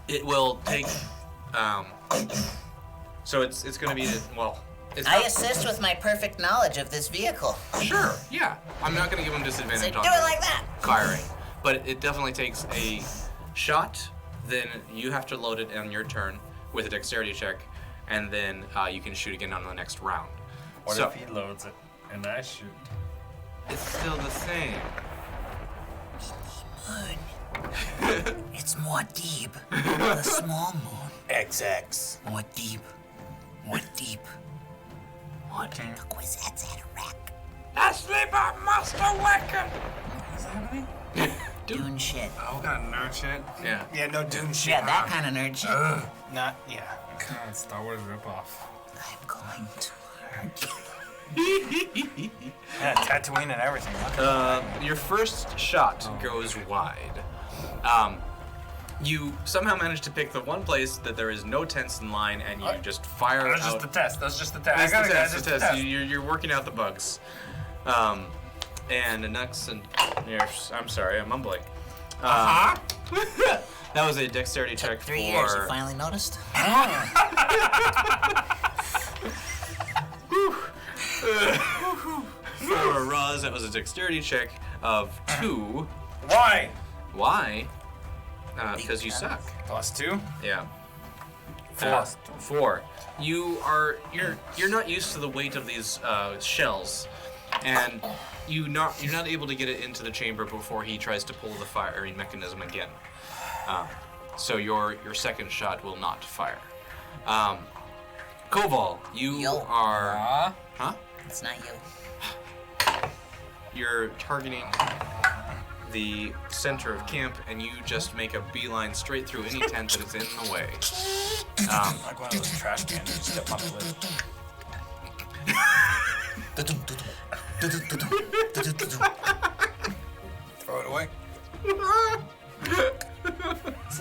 It will take. So it's gonna be well. It's I not, assist with my perfect knowledge of this vehicle. Sure. Yeah. I'm not gonna give him So disadvantage do on it like that. firing, but it definitely takes a shot. Then you have to load it on your turn with a dexterity check, and then you can shoot again on the next round. What so if he loads it and I shoot? it's still the same. Moon. It's more deep. The small moon. XX. More deep. More deep. More deep. The Quizette's had a wreck. Asleep, I must awaken. What's happening? Dune shit. Oh, what kind of nerd shit? Yeah. Yeah, no Doom shit. Yeah, that kind of nerd shit. Not, yeah. God, Star Wars ripoff. I'm going to hurt you. Yeah, Tatooine and everything. Your first shot goes wide. You somehow manage to pick the one place that there is no tents in line, and you just fire That's out. just the test. That's just the test. That's I got the it, test. guys. The Just the test. test. You're working out the bugs. And next, I'm sorry, I'm mumbling. That was a dexterity check 3 years, you for. finally noticed? For Roz, that was a dexterity check of 2. Why? Why? Because you suck. +2? Yeah. 4. 4. You're not used to the weight of these shells, and you're not able to get it into the chamber before he tries to pull the firing mechanism again. So your second shot will not fire. Koval, you Yo. are. Huh? It's not you. You're targeting the center of camp, and you just make a beeline straight through any tent that is in the way. Like one of those trash cans you step on the lid. Throw it away. This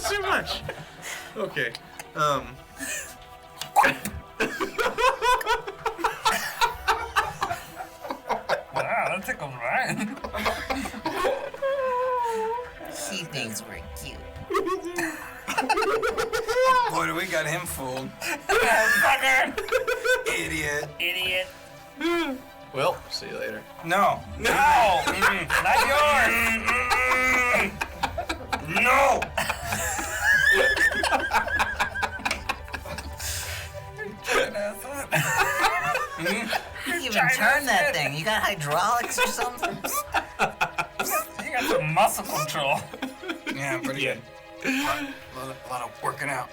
is too much. Okay. Wow, that tickles Ryan. He thinks we're cute. Boy, do we got him fooled. Fucker. Idiot. Idiot. Well, see you later. No. No. Not yours. No. You even turn that thing. You got hydraulics or something? You got some muscle control. Yeah, pretty good. A lot of working out.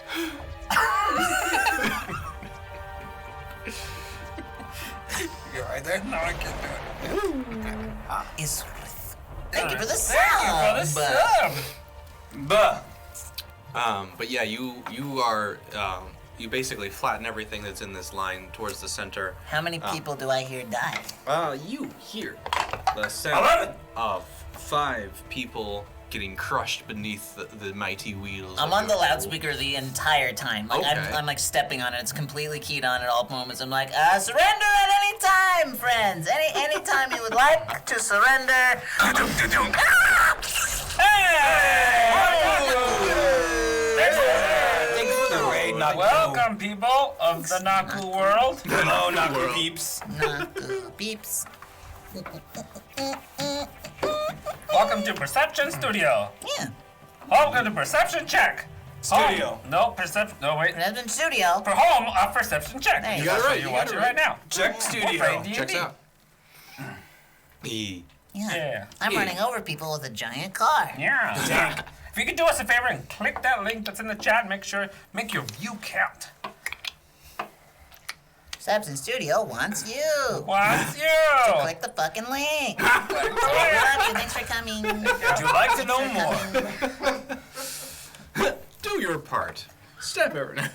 You right there? No, I can't do it. Thank you for the sub. Thank you for the sub. Buh. But yeah, you are you basically flatten everything that's in this line towards the center. How many people do I hear die? You hear the sound 11. of 5 people getting crushed beneath the mighty wheels. I'm of on the your- loudspeaker the entire time. Like Okay. I'm like stepping on it. It's completely keyed on at all moments. I'm like, surrender at any time, friends. Any time you would like to surrender. Thanks for the raid, Naku. Welcome, people of the Naku world. Hello, Naku peeps. Naku beeps. Welcome to Perception Studio. Yeah. Welcome to Perception Check. Studio. Home. No, perception. No, wait. Present studio. For home, a perception check. There you got it right, You you watch got it it right now. Check studio. Right, D&D. Checks out. E. Yeah. I'm running over people with a giant car. Yeah. If you could do us a favor and click that link that's in the chat, make your view count. Substance Studio wants you. Wants you. Click the fucking link. Love you. Thanks for coming. Would you like to know more? Do your part. Step over now.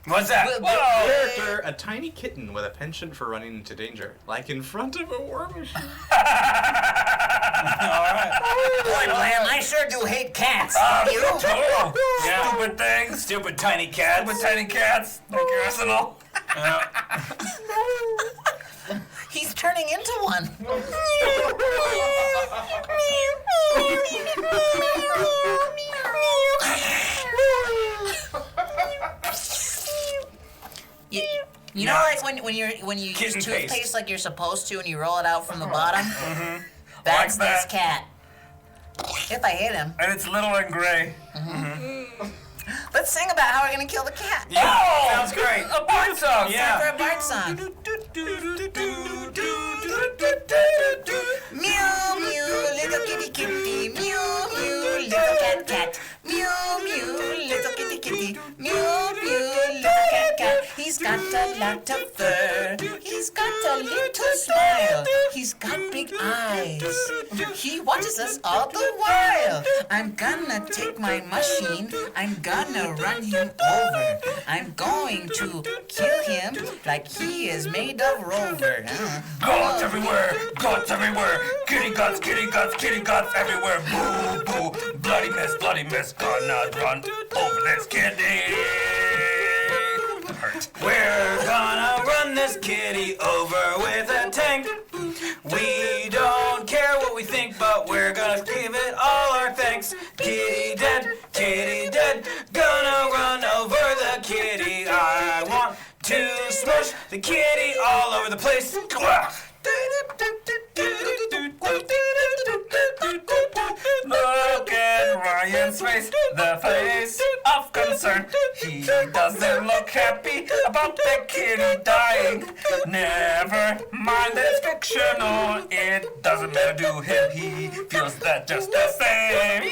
What's that? Whoa. Character, a tiny kitten with a penchant for running into danger, like in front of a war machine. Boy, Blam, I sure do hate cats. You? Oh, Yeah. stupid things. Stupid tiny cats. Stupid tiny cats. Like your arsenal. He's turning into one. You know, like when you use Kitten toothpaste paste. like you're supposed to, and you roll it out from the bottom. That's Like this that. cat. If I hit him, And it's little and gray. let's sing about how we're gonna kill the cat. Yeah, sounds great. A bird song. Yeah. For a Bart song. Mew mew, little kitty kitty. Mew mew, little cat cat. Mew mew, little kitty kitty. Mew mew, little cat cat. He's got a lot of fur. He's got a little smile. He's got big eyes. He watches us all the while. I'm gonna take my machine. I'm gonna run him over. I'm going to kill him like he is made of rover. Guts everywhere. Guts everywhere. Kitty guts, kitty guts, kitty guts everywhere. Boo, boo. Bloody mess, bloody mess. Gonna run over this kitty. Hurt. We're gonna run this kitty over with a tank. We don't care what we think, but we're gonna give it all our thanks. Kitty dead, gonna run over the kitty. I want to smush the kitty all over the place. Look at Ryan's face, the face of concern. He doesn't look happy about the kitty dying. Never mind that it's fictional, it doesn't matter to him. He feels that just the same.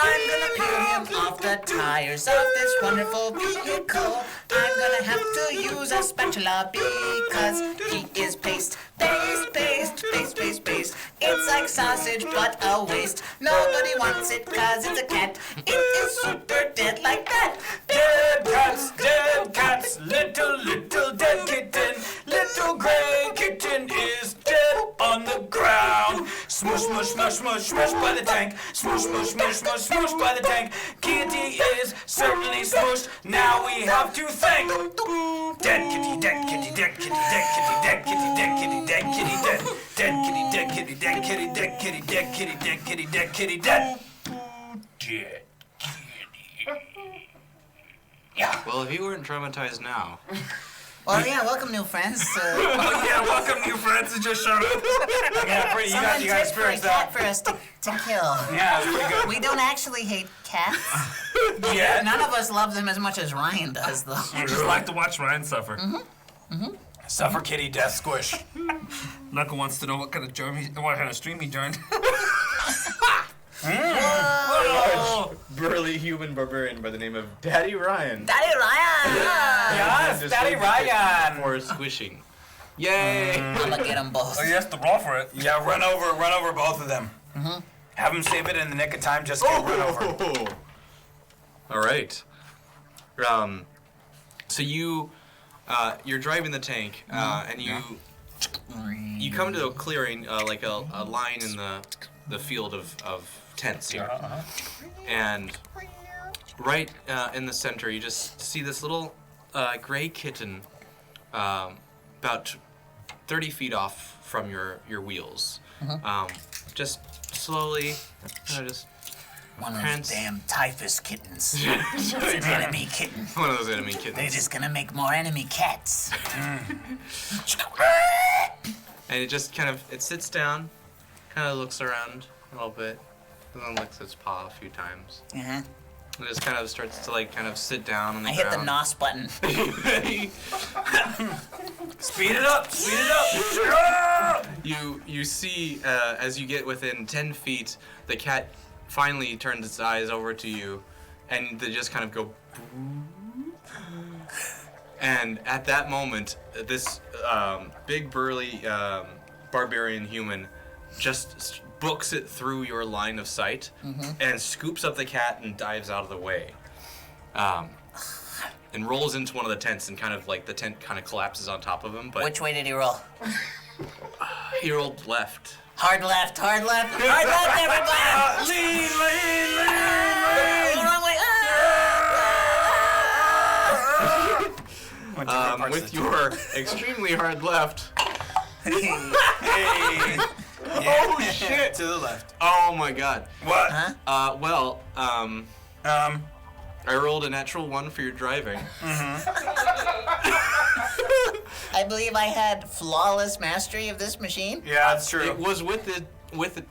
I'm gonna peel him off the tires of this wonderful vehicle. I'm gonna have to use a spatula because he is paste. It's like sausage but a waste. Nobody wants it cause it's a cat. It is super dead like that. Dead cats, little dead kitten, little gray smoosh by the tank. Smoosh, smoosh, smoosh, smoosh, smoosh by the tank. Kitty is certainly smooshed. Now we have to thank. Dead kitty, dead kitty, dead kitty, dead kitty, dead kitty, dead kitty, dead kitty, dead. Dead kitty, dead kitty, dead kitty, dead kitty, dead kitty, dead kitty, dead kitty, dead. Dead. Well, if you weren't traumatized now, Well, yeah, welcome, new friends. Oh yeah, welcome new friends who just showed up. Yeah, pretty. You Someone got tipped for a experience cat that. for us to kill. Yeah, that's pretty good. We don't actually hate cats. Yeah. None of us love them as much as Ryan does, though. I just like to watch Ryan suffer. Suffer kitty, death squish. Knuckle wants to know what kind of stream he joined. burly human barbarian by the name of Daddy Ryan Daddy Ryan! Yes, Daddy Ryan. for squishing. Yay! I'm gonna get them both. Oh, he has to roll for it. Yeah, run over both of them. Have them save it in the nick of time. Just get run over. All right. So you're driving the tank, and you come to a clearing, like a line in the field of tents here, and right in the center you just see this little gray kitten, about 30 feet off from your wheels, just slowly, just One of Prince. those damn typhus kittens. It's an enemy kitten. one of those enemy They're kittens. just gonna make more enemy cats. And it just it sits down, kind of looks around a little bit, and then licks its paw a few times. Uh-huh. And just kind of starts to sit down on the I hit the ground. NOS button. Speed it up. Speed it up. You see as you get within 10 feet, the cat finally turns its eyes over to you, and they just kind of go. And at that moment, this big burly barbarian human just books it through your line of sight and scoops up the cat and dives out of the way. And rolls into one of the tents, and the tent kind of collapses on top of him. But Which way did he roll? he rolled left. Hard left, hard left, hard left, everybody! Lean. Wrong way. With your extremely hard left. Hey. Yeah. Oh shit! To the left. Oh my god. What? Huh? I rolled a natural 1 for your driving. I believe I had flawless mastery of this machine. Yeah, that's true. It was with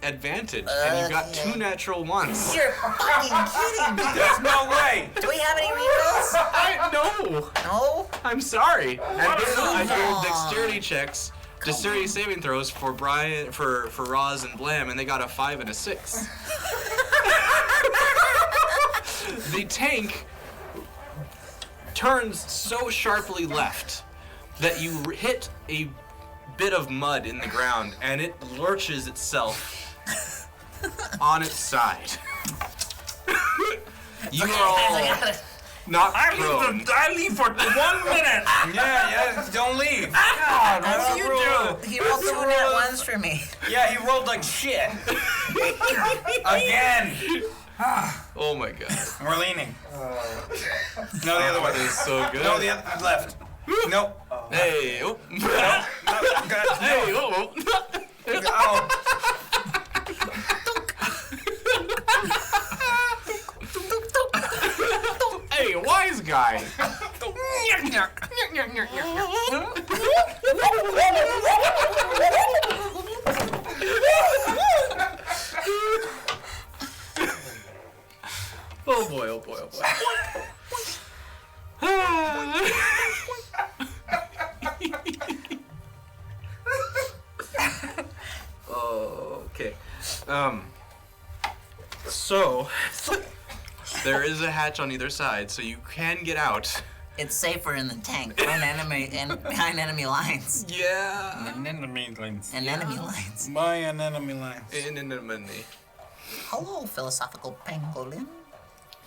advantage, and you got Okay. 2 natural 1s. You're fucking kidding me. There's no way. Do we have any rerolls? No, No? I'm sorry. And then I rolled on. dexterity checks, dexterity saving throws for Brian, for Roz and Blam, and they got a 5 and a 6. The tank turns so sharply left that you hit a bit of mud in the ground, and it lurches itself on its side. You are all knocked prone. I leave for 1 minute. Yeah, don't leave. God, What what do you do? He rolled 2 nat ones for me. Yeah, he rolled like shit. Again. Oh my god. We're leaning. No, the other That way. is so good. No, the other left. Nope. Hey, oh. God, Hey, oh. oh. Hey, wise guy. Oh boy, oh boy, oh boy. Okay. So there is a hatch on either side, so you can get out. It's safer in the tank behind enemy lines. Yeah. Enemy lines. And enemy lines. My enemy line. Anonymity. Hello, philosophical pangolin.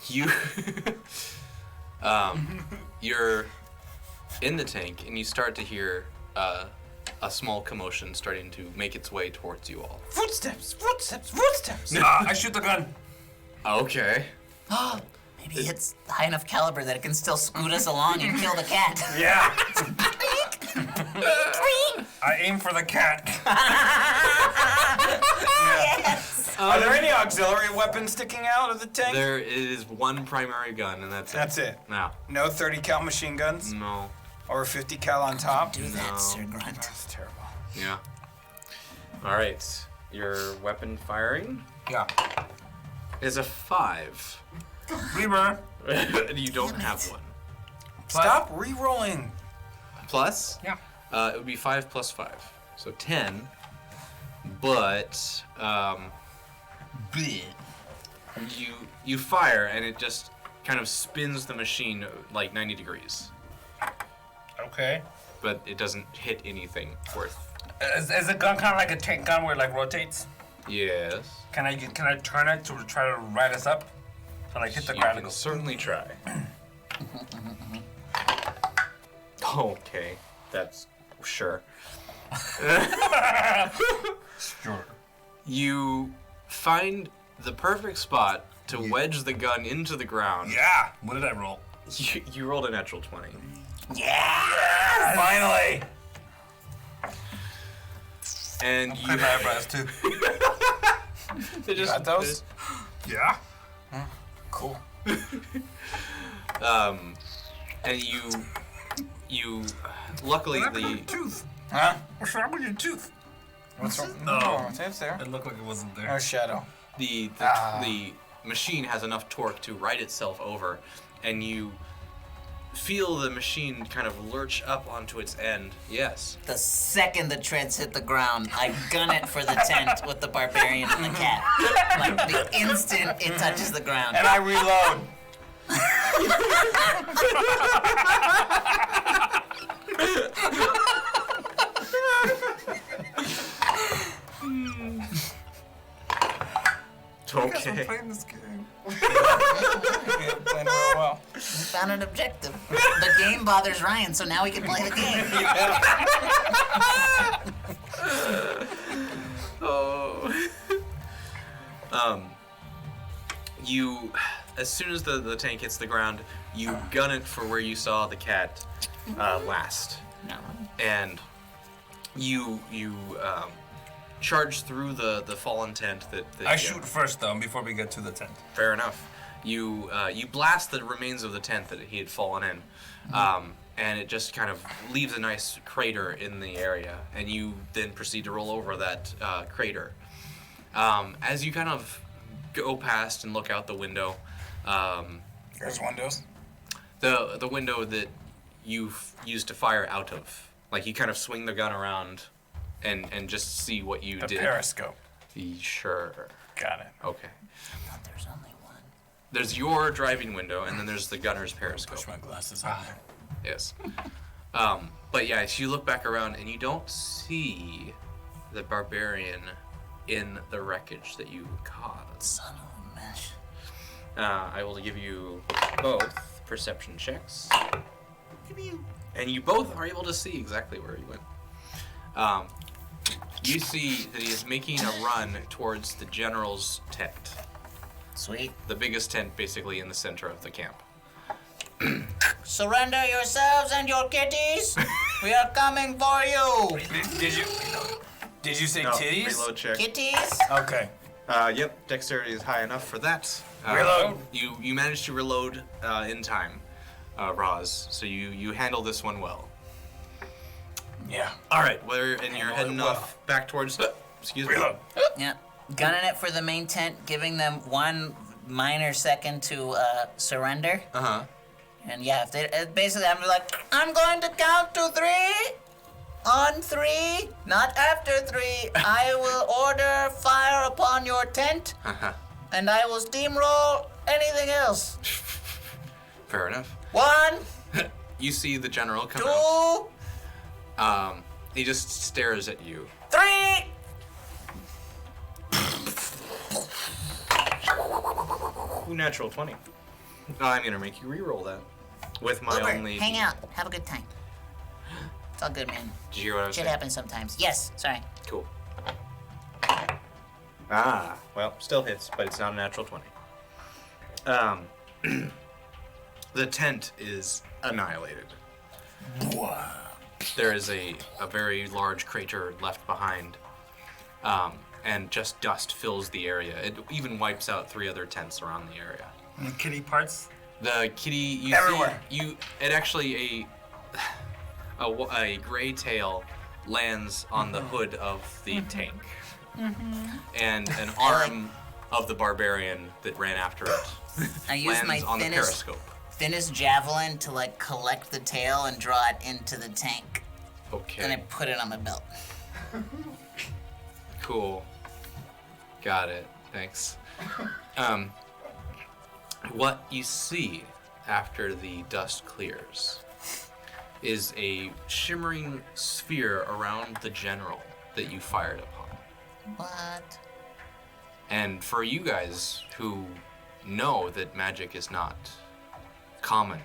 You you're in the tank and you start to hear a small commotion starting to make its way towards you all. Footsteps, footsteps, footsteps. I shoot the gun. Okay. Maybe it's high enough caliber that it can still scoot us along and kill the cat. Yeah. I aim for the cat. Yes. Are there any auxiliary weapons sticking out of the tank? There is one primary gun, and that's it. Now, No 30 cal machine guns? no. Or 50 cal on top? Do that, No. Sir Grunt. That's terrible. Yeah. All right. Your weapon firing Yeah. is a 5. Reamer. You don't have one. Stop re-rolling. Plus? Yeah. It would be 5 plus 5. So 10. But you fire and it just kind of spins the machine like 90 degrees. Okay. But it doesn't hit anything worth. Is the gun kind of like a tank gun where it like rotates? Yes. Can I turn it to try to ride us up? To like hit the You ground can and go. certainly try. Okay. That's sure. Sure. You find the perfect spot to wedge the gun into the ground. Yeah. What did I roll? You rolled a natural 20. Yeah. Finally. And Play you my eyebrows too. they just, got those? Yeah. Cool. and you luckily What happened to the your tooth? Huh? What's wrong with your tooth? What's wrong? No. Oh, it's there. It looked like it wasn't Oh, there. shadow. the machine has enough torque to ride itself over, and you feel the machine kind of lurch up onto its end. Yes. The second the treads hit the ground, I gun it for the tent with the barbarian and the cat. Like the instant it touches the ground. And I reload. Okay. Playing this game. Yeah, playing real well. We found an objective. The game bothers Ryan, so now we can play the game. Oh. You, as soon as the tank hits the ground, you gun it for where you saw the cat last, No. and you charge through the fallen tent that I shoot first though, before we get to the tent. Fair enough. You blast the remains of the tent that he had fallen in, and it just kind of leaves a nice crater in the area. And you then proceed to roll over that crater. As you kind of go past and look out the window, There's windows. the window that you've used to fire out of, like you kind of swing the gun around, and just see what you The did. periscope. Sure. Got it. Okay. I thought there's only one. There's your driving window, and then there's the gunner's periscope. Push my glasses on there. Yes. But yeah, you look back around and you don't see the barbarian in the wreckage that you caused. Son of a mesh. I will give you both perception checks. And you both are able to see exactly where he went. You see that he is making a run towards the general's tent. Sweet. The biggest tent basically in the center of the camp. Surrender yourselves and your kitties. We are coming for you. Did you say No, titties? reload check. Kitties? Okay. Yep, dexterity is high enough for that. Reload. You managed to reload in time, Roz. So you handle this one well. Yeah. All right, and you're Handle heading it well. off back towards. Excuse Reload. Yeah. Gunning it for the main tent, giving them 1 minor second to surrender. me. Uh huh. And yeah, if they, basically I'm like, I'm going to count to 3. On 3, not after 3, I will order fire upon your tent, and I will steamroll anything else. Fair enough. 1, You see the general come 2, out. He just stares at you. 3. Ooh, natural 20. I'm gonna make you re-roll that with my Uber, only. hang out, have a good time. It's all good, man. Did you hear what I was Shit saying? happens sometimes. Yes, sorry. Cool. Well, still hits, but it's not a natural 20. The tent is annihilated. There is a very large crater left behind, and just dust fills the area. It even wipes out 3 other tents around the area. And the kitty parts. The kitty, you Everywhere. see, it actually a gray tail lands on the hood of the tank, and an arm of the barbarian that ran after it I use my lands on the thinnest javelin to like collect the tail and draw it into the tank. Then I Okay, put it on my belt. cool. Got it. Thanks. What you see after the dust clears is a shimmering sphere around the general that you fired upon. What? And for you guys who know that magic is not common,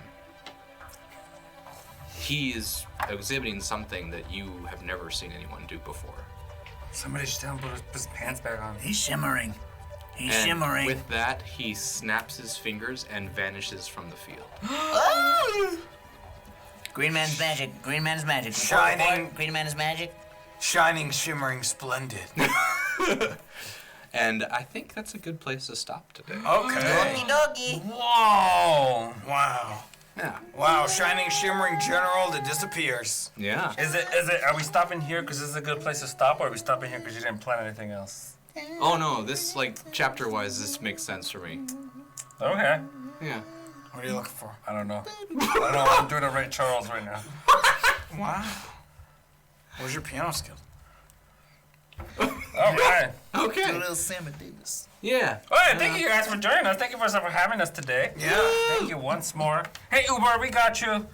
he is exhibiting something that you have never seen anyone do before. Somebody should tell him to put his pants back on. He's shimmering. He's And shimmering. with that, he snaps his fingers and vanishes from the field. Green man's magic. Green man's magic. Shining. Green man is magic. Shining, shimmering, splendid. And I think that's a good place to stop today. Okay. Doggy doggy. Whoa. Wow. Yeah. Wow, shining, shimmering general that disappears. Yeah. Is it, are we stopping here because this is a good place to stop, or are we stopping here because you didn't plan anything else? Oh no, this, like, chapter-wise, this makes sense for me. Okay. Yeah. What are you looking for? I don't know. I don't know. I'm doing a Ray Charles right now. Wow. Where's your piano skills? All right. Okay. Little Sam Davis. Yeah. All right, thank you guys for joining us. Thank you for having us today. Yeah. Thank you once more. Hey, Uber, we got you.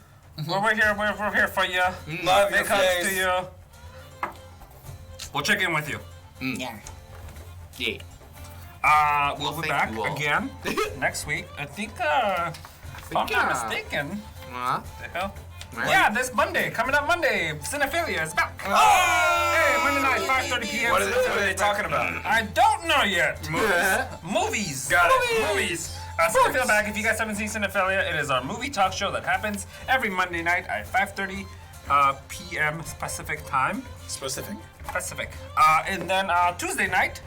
We're here. We're here for you. Love your Big hugs face. to you. We'll check in with you. Yeah. Yeah. We'll Well, be thank back you all. again next week. I think, if I'm not mistaken, the hell? Right. Yeah, this Monday, coming up Monday, Cinephilia is back. Hey, Monday night, 5:30 p.m. What are they talking about? I don't know yet. Movies. Got it. Movies. Cinephilia back. If you guys haven't seen Cinephilia, it is our movie talk show that happens every Monday night at 5:30 p.m. Pacific time. Specific. Pacific. And then Tuesday night,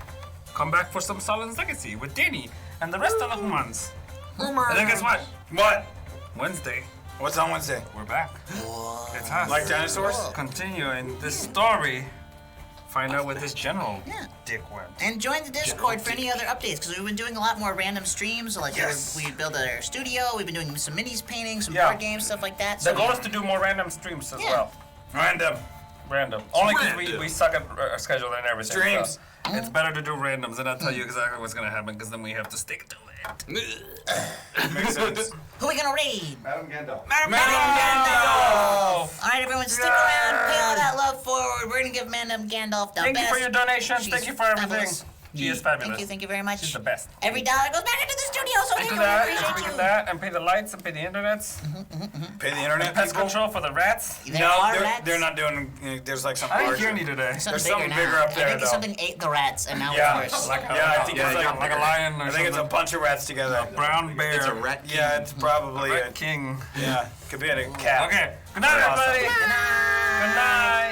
come back for some Salin's Legacy with Danny and the rest of the humans. And then guess what? What? Wednesday, What's on Wednesday? we're back. It's us. Like dinosaurs? Continuing this story. Find out what this general dick went. And join the Discord for any other updates, because we've been doing a lot more random streams. Like Yes. we built our studio, we've been doing some minis painting, some Yeah. board games, stuff like that. The goal is to do more random streams as Yeah. well. Random. Random. Only because we suck at scheduling and everything. Streams. So it's better to do randoms, and I'll tell you exactly what's gonna happen, because then we have to stick to it. Makes sense. Who are we gonna raid? Madam Gandalf. Oh! All right, everyone, stick around, pay all that love forward. We're gonna give Madam Gandalf the Thank best. you for your donations. She's Thank you for everything. fabulous. She is fabulous. Thank you very much. She's the best. Every dollar goes back into the studio, so thank Do you. We that, appreciate we you. do that, and pay the lights, and pay the internets. Pay the internet Pest people. control for the rats. There No, are rats. they're not doing. There's like something I didn't larger. hear any today. Something There's something now. bigger up there, I think though. something ate the rats, and now Yeah. it's worse. Like a, Yeah, I think it's like a lion or I think it's a something. bunch of rats together. Brown bear. It's a rat king. Yeah, it's probably Rat a king. yeah. Could be a cat. Okay. Good night, Awesome. everybody. Good night. Good night.